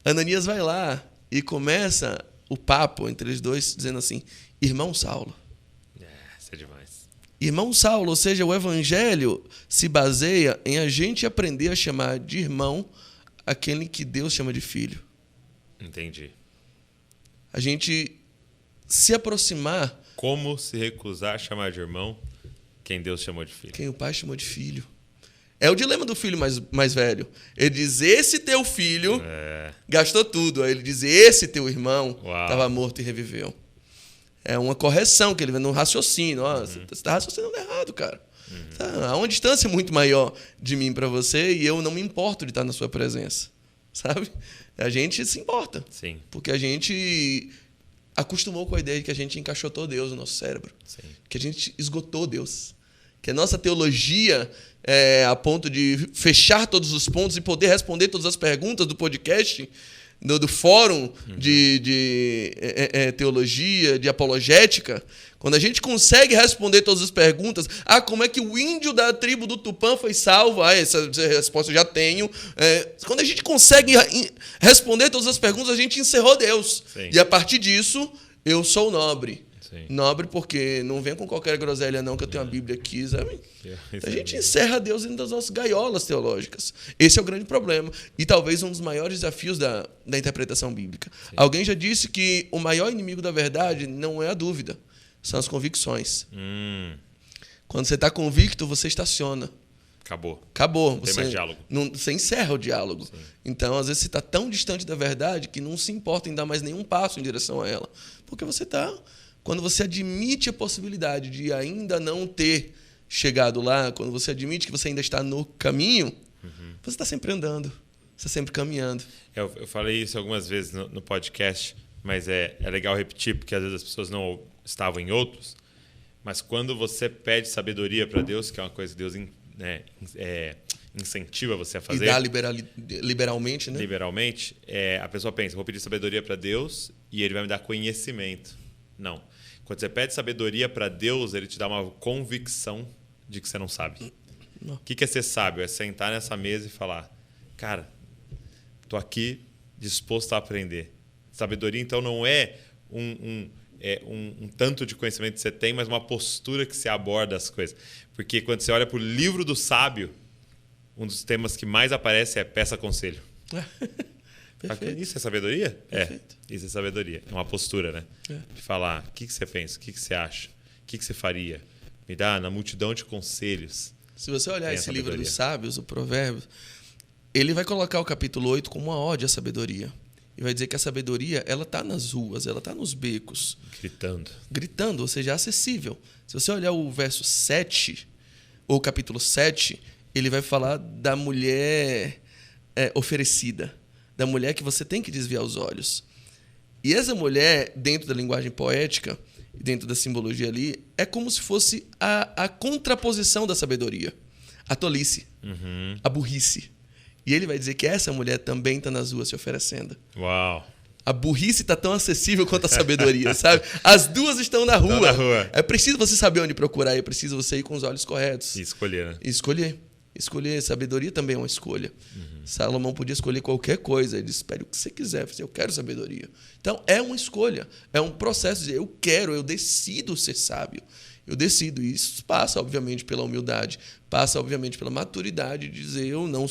Ananias vai lá e começa o papo entre os dois, dizendo assim, irmão Saulo. Isso é demais. Irmão Saulo, ou seja, o evangelho se baseia em a gente aprender a chamar de irmão aquele que Deus chama de filho. Entendi. A gente se aproximar... Como se recusar a chamar de irmão quem Deus chamou de filho? Quem o pai chamou de filho. É o dilema do filho mais velho. Ele diz, esse teu filho gastou tudo. Aí ele diz, esse teu irmão estava morto e reviveu. É uma correção que ele vê no raciocínio. Você está raciocinando errado, cara. Há uma distância muito maior de mim para você e eu não me importo de estar na sua presença. Sabe? A gente se importa. Sim. Porque a gente acostumou com a ideia de que a gente encaixotou Deus no nosso cérebro. Sim. Que a gente esgotou Deus. Que a nossa teologia é a ponto de fechar todos os pontos e poder responder todas as perguntas do podcast, do fórum de teologia, de apologética. Quando a gente consegue responder todas as perguntas, como é que o índio da tribo do Tupã foi salvo? Essa resposta eu já tenho. Quando a gente consegue responder todas as perguntas, a gente encerrou Deus. Sim. E a partir disso, eu sou nobre. Sim. Nobre porque não vem com qualquer groselha não, que eu tenho a Bíblia aqui, sabe? A gente encerra Deus dentro das nossas gaiolas teológicas. Esse é o grande problema. E talvez um dos maiores desafios da interpretação bíblica. Sim. Alguém já disse que o maior inimigo da verdade não é a dúvida, são as convicções. Quando você está convicto, você estaciona. Acabou. Não tem mais diálogo. Você encerra o diálogo. Sim. Então, às vezes, você está tão distante da verdade que não se importa em dar mais nenhum passo em direção a ela. Porque você está... Quando você admite a possibilidade de ainda não ter chegado lá, quando você admite que você ainda está no caminho, você está sempre andando, você está sempre caminhando. Eu falei isso algumas vezes no podcast, mas é legal repetir, porque às vezes as pessoas não estavam em outros. Mas quando você pede sabedoria para Deus, que é uma coisa que Deus incentiva você a fazer. E dá liberalmente, né? Liberalmente, a pessoa pensa, vou pedir sabedoria para Deus e ele vai me dar conhecimento. Não. Quando você pede sabedoria para Deus, ele te dá uma convicção de que você não sabe. Não. O que é ser sábio? É sentar nessa mesa e falar, cara, tô aqui disposto a aprender. Sabedoria, então, não é um tanto de conhecimento que você tem, mas uma postura que você aborda as coisas. Porque quando você olha para o livro do sábio, um dos temas que mais aparece é peça conselho. Perfeito. Isso é sabedoria? Perfeito. Isso é sabedoria. É uma postura, né? É. De falar, o que você pensa, o que você acha, o que você faria. Me dá na multidão de conselhos. Se você olhar esse livro sabedoria. dos sábios, o Provérbios, ele vai colocar o capítulo 8 como uma ode à sabedoria. E vai dizer que a sabedoria, ela está nas ruas, ela está nos becos. Gritando, ou seja, acessível. Se você olhar o verso 7, ou o capítulo 7, ele vai falar da mulher oferecida, da mulher que você tem que desviar os olhos. E essa mulher, dentro da linguagem poética, dentro da simbologia ali, é como se fosse a contraposição da sabedoria. A tolice, a burrice. E ele vai dizer que essa mulher também está nas ruas se oferecendo. Uau! A burrice está tão acessível quanto a sabedoria, sabe? As duas estão na rua. Estão na rua. É preciso você saber onde procurar, é preciso você ir com os olhos corretos. E escolher, né? Escolher. Sabedoria também é uma escolha. Salomão podia escolher qualquer coisa. Ele disse, espere o que você quiser. Eu quero sabedoria. Então, é uma escolha. É um processo de eu decido ser sábio. Eu decido. E isso passa, obviamente, pela humildade. Passa, obviamente, pela maturidade de dizer, eu não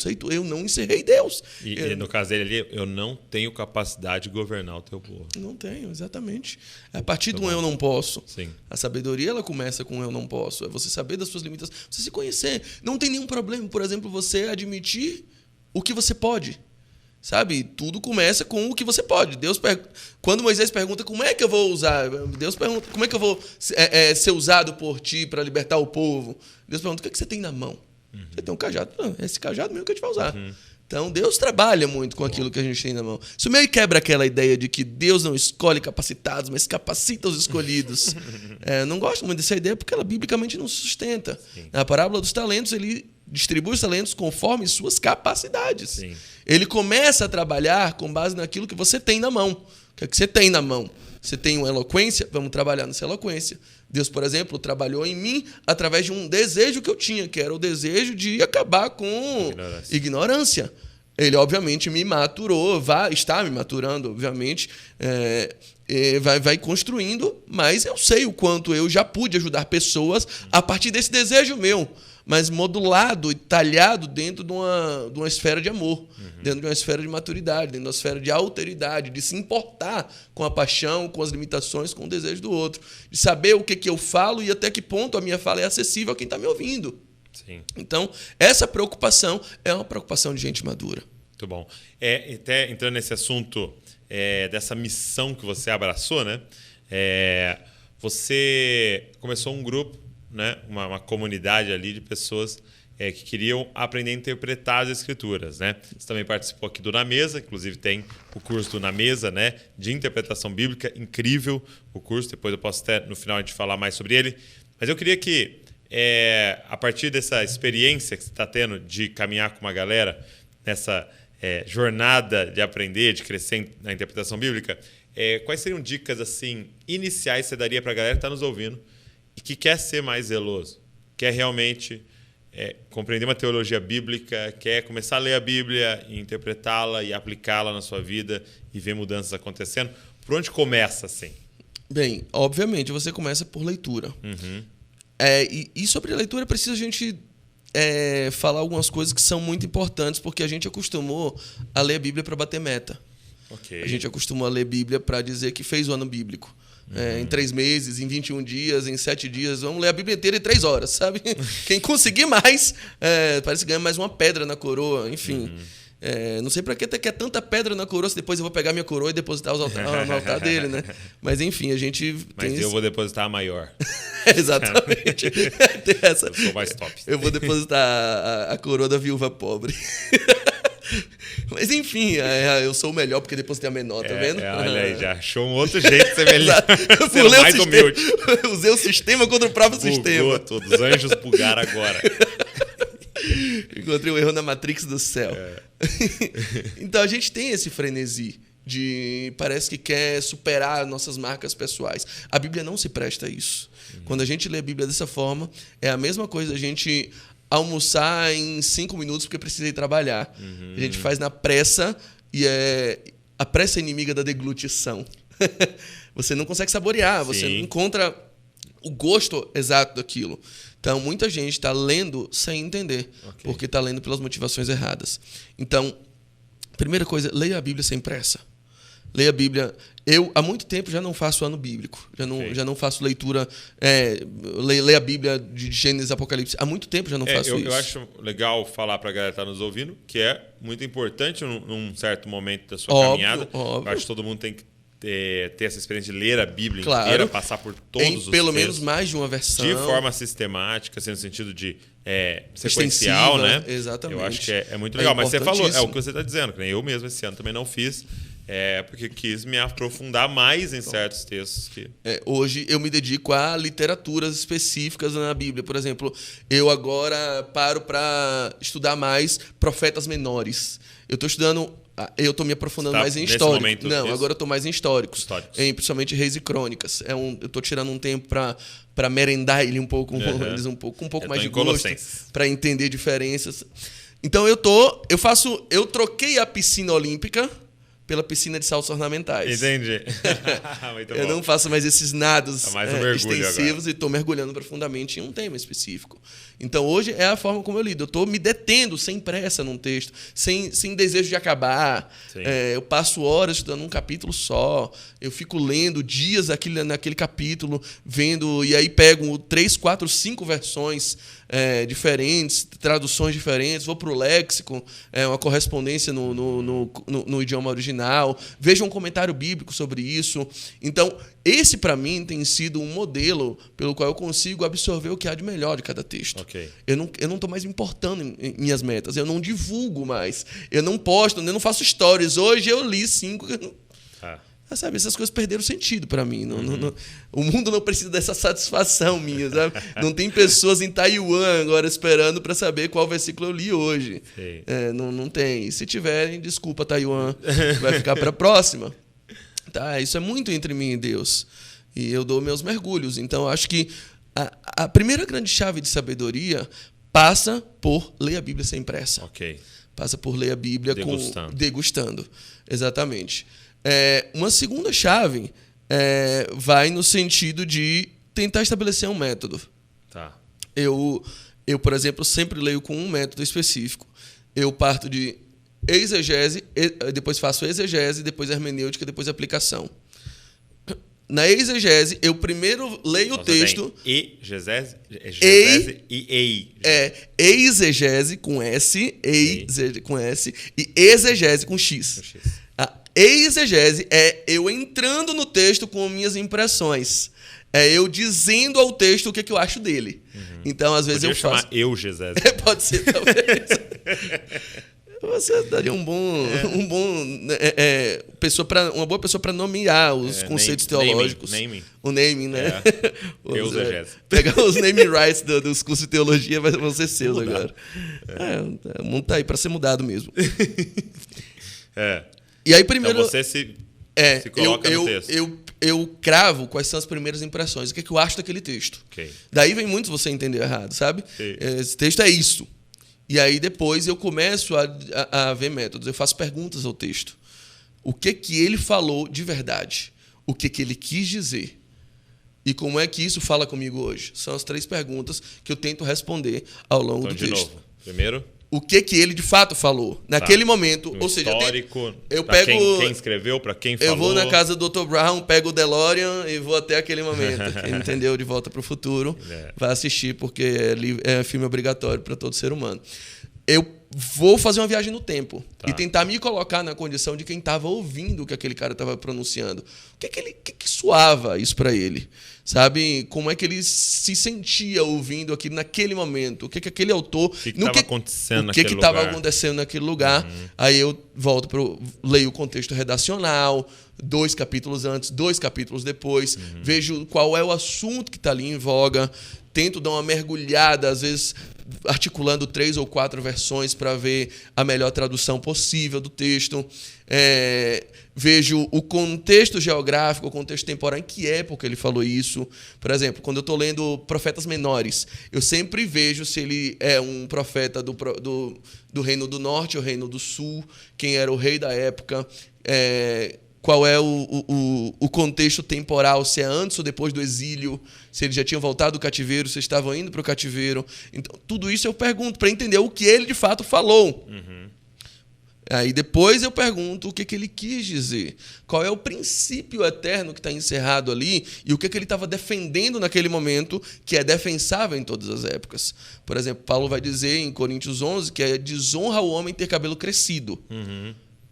encerrei Deus. E no caso dele ali, eu não tenho capacidade de governar o teu povo. Não tenho, exatamente. A partir do eu não posso. Sim. A sabedoria, ela começa com eu não posso. É você saber das suas limitações, você se conhecer. Não tem nenhum problema, por exemplo, você admitir o que você pode. Sabe? Tudo começa com o que você pode. Quando Moisés pergunta como é que eu vou usar, Deus pergunta como é que eu vou ser usado por ti para libertar o povo. Deus pergunta o que é que você tem na mão. Você tem um cajado. Esse cajado mesmo que a gente vai usar. Então, Deus trabalha muito com aquilo que a gente tem na mão. Isso meio quebra aquela ideia de que Deus não escolhe capacitados, mas capacita os escolhidos. Não gosto muito dessa ideia porque ela biblicamente não sustenta. Sim. Na parábola dos talentos, ele distribui os talentos conforme suas capacidades. Sim. Ele começa a trabalhar com base naquilo que você tem na mão. O que é que você tem na mão? Você tem uma eloquência? Vamos trabalhar nessa eloquência. Deus, por exemplo, trabalhou em mim através de um desejo que eu tinha, que era o desejo de acabar com ignorância. Ele, obviamente, me maturou, está me maturando, obviamente, vai construindo, mas eu sei o quanto eu já pude ajudar pessoas a partir desse desejo meu, mas modulado e talhado dentro de uma esfera de amor, dentro de uma esfera de maturidade, dentro de uma esfera de alteridade, de se importar com a paixão, com as limitações, com o desejo do outro, de saber o que eu falo e até que ponto a minha fala é acessível a quem está me ouvindo. Sim. Então, essa preocupação é uma preocupação de gente madura. Muito bom. Até entrando nesse assunto dessa missão que você abraçou, né? Você começou um grupo, né? Uma comunidade ali de pessoas que queriam aprender a interpretar as escrituras, né? Você também participou aqui do Na Mesa, inclusive tem o curso do Na Mesa, né? De interpretação bíblica, incrível o curso, depois eu posso até no final a gente falar mais sobre ele. Mas eu queria que, a partir dessa experiência que você está tendo de caminhar com uma galera nessa jornada de aprender, de crescer na interpretação bíblica, quais seriam dicas assim iniciais que você daria para a galera que está nos ouvindo e que quer ser mais zeloso, quer realmente compreender uma teologia bíblica, quer começar a ler a Bíblia e interpretá-la e aplicá-la na sua vida e ver mudanças acontecendo? Por onde começa assim? Bem, obviamente, você começa por leitura. E sobre a leitura precisa a gente falar algumas coisas que são muito importantes, porque a gente acostumou a ler a Bíblia para bater meta. Okay. A gente acostumou a ler a Bíblia para dizer que fez o ano bíblico. Em 3 meses, em 21 dias, em 7 dias. Vamos ler a Bíblia inteira em 3 horas, sabe? Quem conseguir mais, parece que ganha mais uma pedra na coroa. Enfim, Não sei para que quer tanta pedra na coroa, se depois eu vou pegar minha coroa e depositar no altar dele, né? Mas enfim, a gente Mas eu vou depositar a maior. Exatamente. Eu sou mais top. Eu vou depositar a coroa da viúva pobre. Mas enfim, eu sou o melhor porque depositei a menor, tá vendo? Olha aí, já achou um outro jeito de ser melhor. Ser mais humilde. Usei o sistema contra o próprio sistema. Todos os anjos bugaram agora. Encontrei um erro na Matrix do céu. Então a gente tem esse frenesi de parece que quer superar nossas marcas pessoais. A Bíblia não se presta a isso. Quando a gente lê a Bíblia dessa forma, é a mesma coisa a gente almoçar em 5 minutos porque precisa ir trabalhar. A gente faz na pressa e a pressa é inimiga da deglutição. Você não consegue saborear, você não encontra o gosto exato daquilo. Então, muita gente está lendo sem entender, porque está lendo pelas motivações erradas. Então, primeira coisa, leia a Bíblia sem pressa. Leia a Bíblia. Eu, há muito tempo, já não faço ano bíblico. Já não faço leitura... leia a Bíblia de Gênesis e Apocalipse. Há muito tempo já não faço isso. Eu acho legal falar para a galera que está nos ouvindo que é muito importante num certo momento da sua caminhada. Óbvio. Eu acho que todo mundo tem que ter essa experiência de ler a Bíblia inteira, passar por todos os pelo textos, menos mais de uma versão. De forma sistemática, assim, no sentido de sequencial, né? Exatamente. Eu acho que é muito legal. Mas você falou, é o que você está dizendo. Que nem eu mesmo esse ano também não fiz, porque quis me aprofundar mais em certos textos. Hoje eu me dedico a literaturas específicas na Bíblia. Por exemplo, eu agora paro para estudar mais profetas menores. Eu estou me aprofundando mais em históricos. Não, agora eu estou mais em históricos. Principalmente Reis e Crônicas. Eu estou tirando um tempo para merendar ele um pouco, com um pouco mais de gosto, para entender diferenças. Então eu troquei a piscina olímpica pela piscina de saltos ornamentais. Entendi. Eu não faço mais esses nados extensivos agora. E estou mergulhando profundamente em um tema específico. Então, hoje é a forma como eu lido. Eu estou me detendo sem pressa num texto, sem desejo de acabar. Eu passo horas estudando um capítulo só. Eu fico lendo dias naquele capítulo, vendo, e aí pego 3, 4, 5 versões diferentes, traduções diferentes, vou para o léxico, uma correspondência no idioma original, vejo um comentário bíblico sobre isso. Então, esse, para mim, tem sido um modelo pelo qual eu consigo absorver o que há de melhor de cada texto. Eu não estou mais me importando em minhas metas, eu não divulgo mais, eu não posto, eu não faço stories. Hoje eu li 5... Sabe, essas coisas perderam sentido para mim. O mundo não precisa dessa satisfação minha, sabe? Não tem pessoas em Taiwan agora esperando para saber qual versículo eu li hoje. Não tem. E se tiverem, desculpa, Taiwan, vai ficar para a próxima. Tá? Isso é muito entre mim e Deus. E eu dou meus mergulhos. Então, eu acho que a primeira grande chave de sabedoria passa por ler a Bíblia sem pressa. Passa por ler a Bíblia degustando. Exatamente. Uma segunda chave vai no sentido de tentar estabelecer um método. Eu, por exemplo, sempre leio com um método específico. Eu parto de exegese, depois faço exegese, depois hermenêutica, depois aplicação. Na exegese, eu primeiro leio o texto. Exegese com S, com S, e exegese com X. A exegese é eu entrando no texto com minhas impressões. É eu dizendo ao texto o que eu acho dele. Então, às vezes, eu faço... chamar eugegese. Pode ser, talvez. Você daria uma boa pessoa para nomear os conceitos teológicos. O naming, né? Pegar os naming rights dos cursos de teologia vão ser seus agora. O mundo tá aí para ser mudado mesmo. E aí, primeiro... Então você se coloca no texto. Eu cravo quais são as primeiras impressões. O que eu acho daquele texto. Daí vem muitos você entender errado, sabe? Esse texto é isso. E aí depois eu começo a ver métodos. Eu faço perguntas ao texto. O que ele falou de verdade? O que ele quis dizer? E como é que isso fala comigo hoje? São as 3 perguntas que eu tento responder ao longo do texto. De novo. Primeiro... O que ele de fato falou naquele momento. Ou seja, histórico, eu pego quem escreveu, para quem falou. Eu vou na casa do Dr. Brown, pego o DeLorean e vou até aquele momento. Quem entendeu De Volta para o Futuro vai assistir, porque é filme obrigatório para todo ser humano. Eu vou fazer uma viagem no tempo Tá. e tentar me colocar na condição de quem estava ouvindo o que aquele cara estava pronunciando. O que soava isso para ele? Sabe? Como é que ele se sentia ouvindo aquilo naquele momento? O que aquele autor... O que estava acontecendo o naquele que lugar? estava acontecendo naquele lugar. Aí eu volto leio o contexto redacional, 2 capítulos antes, 2 capítulos depois, vejo qual é o assunto que está ali em voga, tento dar uma mergulhada, às vezes articulando 3 ou 4 versões para ver a melhor tradução possível do texto. Vejo o contexto geográfico, o contexto temporal, em que época ele falou isso. Por exemplo, quando eu estou lendo Profetas Menores, eu sempre vejo se ele é um profeta do Reino do Norte ou Reino do Sul, quem era o rei da época, qual é o contexto temporal, se é antes ou depois do exílio, se eles já tinham voltado do cativeiro, se estavam indo para o cativeiro. Então, tudo isso eu pergunto para entender o que ele de fato falou. Aí depois eu pergunto o que ele quis dizer. Qual é o princípio eterno que está encerrado ali e o que ele estava defendendo naquele momento, que é defensável em todas as épocas. Por exemplo, Paulo vai dizer em Coríntios 11 que é desonra o homem ter cabelo crescido.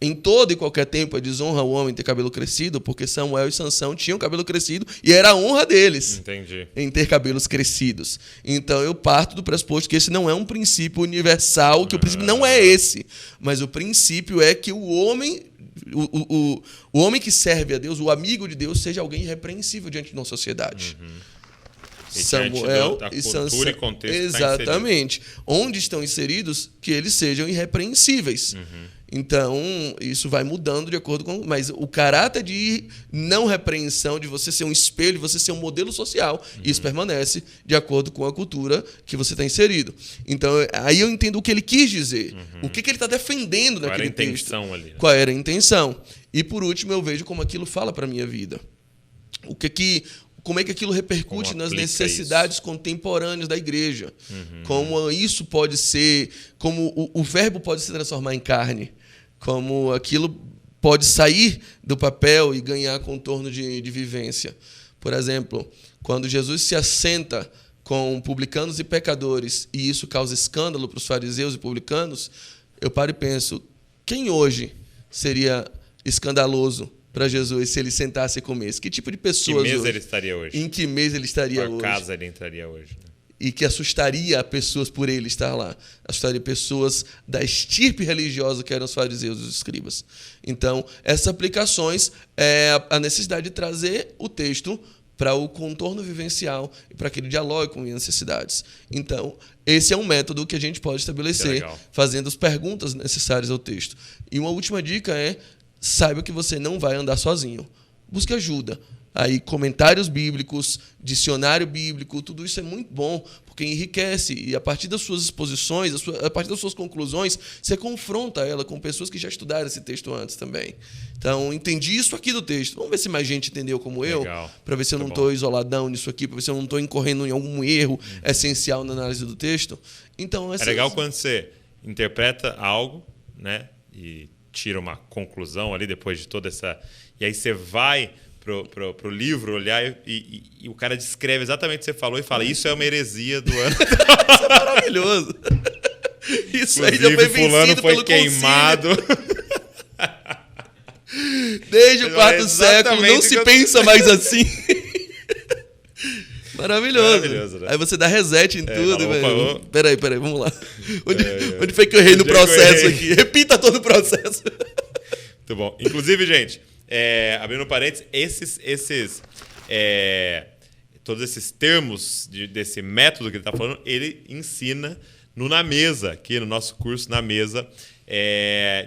Em todo e qualquer tempo é desonra o homem ter cabelo crescido, porque Samuel e Sansão tinham cabelo crescido e era a honra deles. Entendi. Em ter cabelos crescidos. Então eu parto do pressuposto que esse não é um princípio universal, que o princípio não é esse, mas o princípio é que o homem que serve a Deus, o amigo de Deus, seja alguém irrepreensível diante de uma sociedade. Samuel e Sansão, e contexto exatamente, onde estão inseridos, que eles sejam irrepreensíveis. Então, isso vai mudando de acordo com... Mas o caráter de não repreensão, de você ser um espelho, de você ser um modelo social, isso permanece de acordo com a cultura que você está inserido. Então, aí eu entendo o que ele quis dizer. O que ele está defendendo naquele texto. Qual era a intenção ali? Qual era a intenção. E, por último, eu vejo como aquilo fala para a minha vida. Como é que aquilo repercute nas necessidades contemporâneas da igreja. Como isso pode ser... Como o verbo pode se transformar em carne. Como aquilo pode sair do papel e ganhar contorno de vivência. Por exemplo, quando Jesus se assenta com publicanos e pecadores e isso causa escândalo para os fariseus e publicanos, eu paro e penso, quem hoje seria escandaloso para Jesus se ele sentasse e comesse? Que tipo de pessoas Que mês hoje? ele estaria hoje? Em que mês ele estaria Qual hoje? casa ele entraria hoje? Né? E que assustaria pessoas por ele estar lá. Assustaria pessoas da estirpe religiosa que eram os fariseus e os escribas. Então, essas aplicações é a necessidade de trazer o texto para o contorno vivencial e para que ele dialogue com as necessidades. Então, esse é um método que a gente pode estabelecer fazendo as perguntas necessárias ao texto. E uma última dica é: saiba que você não vai andar sozinho. Busque ajuda. Aí, comentários bíblicos, dicionário bíblico, tudo isso é muito bom, porque enriquece. E a partir das suas exposições, a partir das suas conclusões, você confronta ela com pessoas que já estudaram esse texto antes também. Então, entendi isso aqui do texto. Vamos ver se mais gente entendeu como eu, para ver se eu não estou isoladão nisso aqui, para ver se eu não estou incorrendo em algum erro essencial na análise do texto. Então, é legal quando você interpreta algo, né, e tira uma conclusão ali depois de toda essa... E aí você vai pro livro olhar e o cara descreve exatamente o que você falou e fala, isso é uma heresia do ano. Isso é maravilhoso. Isso aí já foi vencido pelo queimado. Desde o quarto século não se pensa mais assim. Maravilhoso. Né? Aí você dá reset em tudo. Peraí, vamos lá. Onde foi que eu errei no processo aqui? Repita todo o processo. Muito bom. Inclusive, gente, abrindo parênteses, todos esses termos desse método que ele está falando, ele ensina Na Mesa, aqui no nosso curso Na Mesa,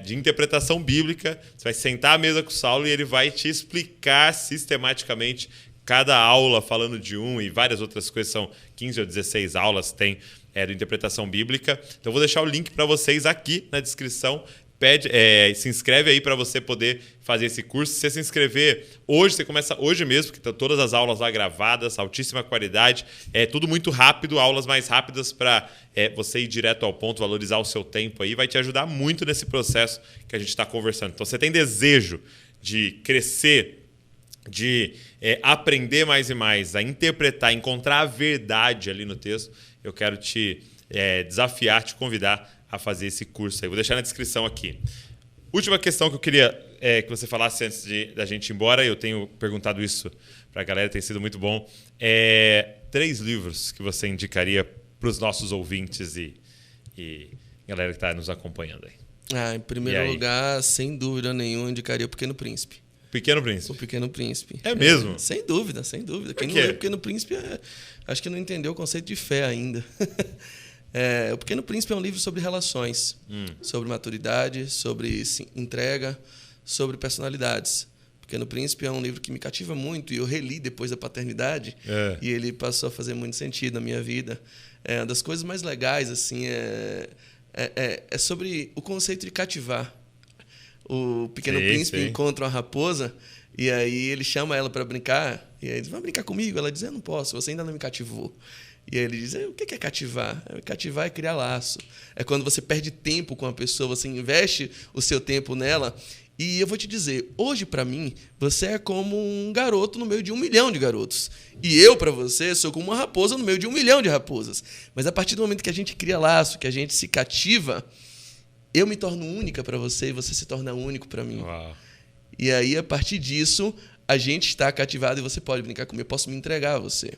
de interpretação bíblica. Você vai sentar à mesa com o Saulo e ele vai te explicar sistematicamente cada aula falando de e várias outras coisas, são 15 ou 16 aulas tem de interpretação bíblica. Então, eu vou deixar o link para vocês aqui na descrição. Se inscreve aí para você poder fazer esse curso. Se você se inscrever hoje, você começa hoje mesmo, porque estão todas as aulas lá gravadas, altíssima qualidade, tudo muito rápido, aulas mais rápidas para você ir direto ao ponto, valorizar o seu tempo aí, vai te ajudar muito nesse processo que a gente está conversando. Então, você tem desejo de crescer, de aprender mais e mais, a interpretar, encontrar a verdade ali no texto, eu quero te desafiar, te convidar a fazer esse curso aí. Vou deixar na descrição aqui. Última questão que eu queria que você falasse antes da gente ir embora. Eu tenho perguntado isso para a galera, tem sido muito bom. 3 livros que você indicaria para os nossos ouvintes e galera que está nos acompanhando aí. Em primeiro lugar, sem dúvida nenhuma, indicaria O Pequeno Príncipe. Pequeno Príncipe. O Pequeno Príncipe. É mesmo? Sem dúvida, sem dúvida. Quem não lê O Pequeno Príncipe, acho que não entendeu o conceito de fé ainda. O Pequeno Príncipe é um livro sobre relações, sobre maturidade, sobre entrega, sobre personalidades. O Pequeno Príncipe é um livro que me cativa muito e eu reli depois da paternidade e ele passou a fazer muito sentido na minha vida. Uma das coisas mais legais assim, é sobre o conceito de cativar. O Pequeno Príncipe encontra uma raposa e aí ele chama ela para brincar e aí ele diz, vai brincar comigo? Ela diz, eu não posso, você ainda não me cativou. E aí ele diz, o que é cativar? Cativar é criar laço. É quando você perde tempo com a pessoa, você investe o seu tempo nela. E eu vou te dizer, hoje para mim, você é como um garoto no meio de 1 milhão de garotos. E eu, para você, sou como uma raposa no meio de 1 milhão de raposas. Mas a partir do momento que a gente cria laço, que a gente se cativa, eu me torno única para você e você se torna único para mim. Uau. E aí, a partir disso, a gente está cativado e você pode brincar comigo, eu posso me entregar a você.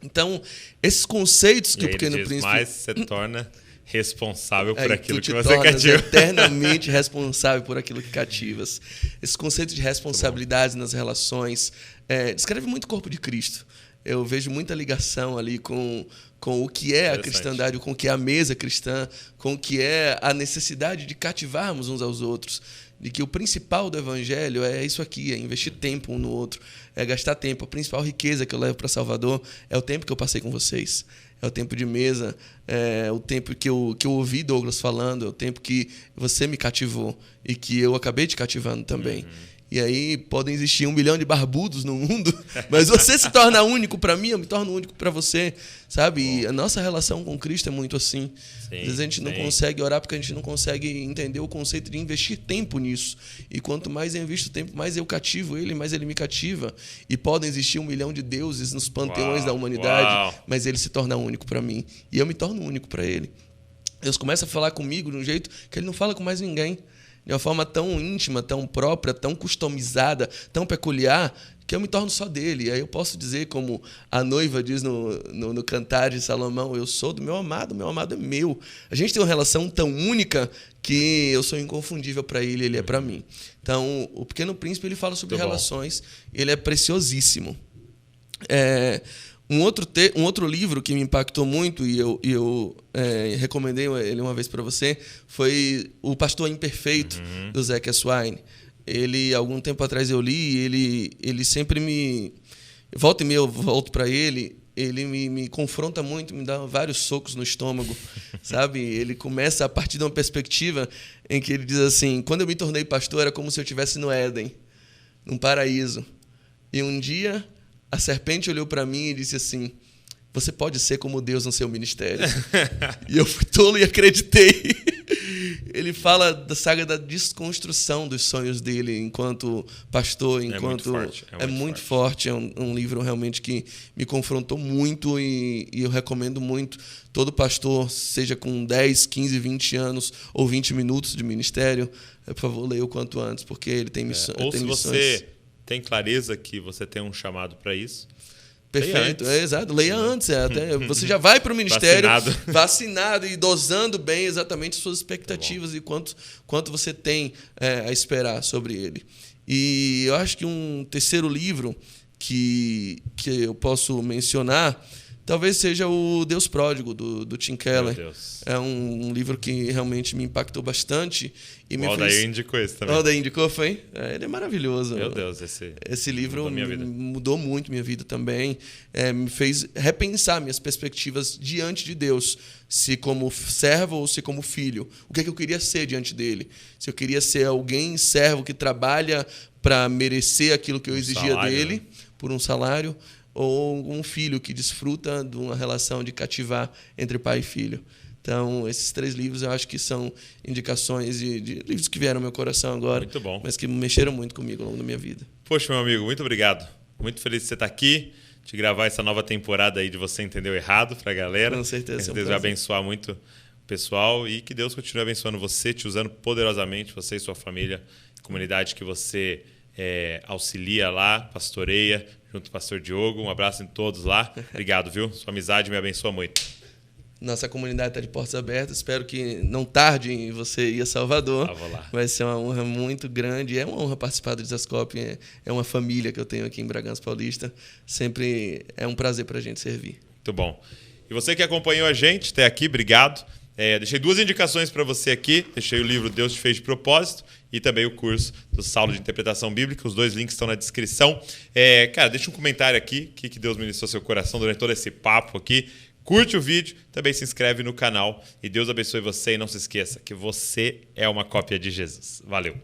Então, esses conceitos que o Pequeno Príncipe... Mas você torna responsável por aquilo que você cativa. Eternamente responsável por aquilo que cativas. Esse conceito de responsabilidade nas relações descreve muito o corpo de Cristo. Eu vejo muita ligação ali com o que é a cristandade, com o que é a mesa cristã, com o que é a necessidade de cativarmos uns aos outros. De que o principal do evangelho é isso aqui, é investir tempo um no outro, é gastar tempo. A principal riqueza que eu levo para Salvador é o tempo que eu passei com vocês. É o tempo de mesa, é o tempo que eu ouvi Douglas falando, é o tempo que você me cativou e que eu acabei te cativando também. E aí podem existir 1 milhão de barbudos no mundo, mas você se torna único para mim, eu me torno único para você, sabe? E a nossa relação com Cristo é muito assim. Às vezes a gente não consegue orar porque a gente não consegue entender o conceito de investir tempo nisso. E quanto mais eu invisto tempo, mais eu cativo ele, mais ele me cativa. E podem existir 1 milhão de deuses nos panteões da humanidade, mas ele se torna único para mim. E eu me torno único para ele. Deus começa a falar comigo de um jeito que ele não fala com mais ninguém. De uma forma tão íntima, tão própria, tão customizada, tão peculiar, que eu me torno só dele. E aí eu posso dizer, como a noiva diz no Cantar de Salomão, eu sou do meu amado é meu. A gente tem uma relação tão única que eu sou inconfundível para ele, ele é para mim. Então, o Pequeno Príncipe ele fala sobre relações, ele é preciosíssimo. Um outro livro que me impactou muito e eu recomendei ele uma vez para você foi O Pastor Imperfeito, do Zeca Swine. Ele, algum tempo atrás eu li e ele sempre me... Volta e meia eu volto para ele me confronta muito, me dá vários socos no estômago, sabe? Ele começa a partir de uma perspectiva em que ele diz assim, quando eu me tornei pastor era como se eu estivesse no Éden, num paraíso. E um dia... a serpente olhou para mim e disse assim, você pode ser como Deus no seu ministério. E eu fui tolo e acreditei. Ele fala da saga da desconstrução dos sonhos dele enquanto pastor, enquanto é muito forte. É um livro realmente que me confrontou muito e eu recomendo muito. Todo pastor, seja com 10, 15, 20 anos ou 20 minutos de ministério, por favor, leia o quanto antes, porque ele tem missões. Ou se você tem clareza que você tem um chamado para isso. Perfeito, exato. Leia antes. Até você já vai para o ministério vacinado e dosando bem exatamente suas expectativas e quanto você tem a esperar sobre ele. E eu acho que um terceiro livro que eu posso mencionar talvez seja o Deus Pródigo, do Tim Keller. É um livro que realmente me impactou bastante. E o Aldair indicou esse também. O Aldair indicou, foi? Ele é maravilhoso. Meu Deus, esse livro mudou muito minha vida também. Me fez repensar minhas perspectivas diante de Deus. Se como servo ou se como filho. O que é que eu queria ser diante dele? Se eu queria ser alguém servo que trabalha para merecer aquilo que eu exigia dele, por um salário, ou um filho que desfruta de uma relação de cativar entre pai e filho. Então, esses 3 livros eu acho que são indicações de livros que vieram ao meu coração agora, muito bom, mas que mexeram muito comigo ao longo da minha vida. Poxa, meu amigo, muito obrigado. Muito feliz de você estar aqui, de gravar essa nova temporada aí de Você Entendeu Errado para a galera. Com certeza. Deus vai abençoar muito o pessoal, e que Deus continue abençoando você, te usando poderosamente, você e sua família, comunidade que você auxilia lá, pastoreia, junto com o pastor Diogo. Um abraço em todos lá. Obrigado, viu? Sua amizade me abençoa muito. Nossa comunidade está de portas abertas. Espero que não tarde em você ir a Salvador. Vou lá. Vai ser uma honra muito grande. É uma honra participar do Dizascope. É uma família que eu tenho aqui em Bragança Paulista. Sempre é um prazer para a gente servir. Muito bom. E você que acompanhou a gente até aqui, obrigado. Deixei 2 indicações para você aqui. Deixei o livro Deus Te Fez de Propósito e também o curso do Saulo de Interpretação Bíblica. Os 2 links estão na descrição. Cara, deixa um comentário aqui. O que Deus ministrou seu coração durante todo esse papo aqui. Curte o vídeo, também se inscreve no canal. E Deus abençoe você. E não se esqueça que você é uma cópia de Jesus. Valeu!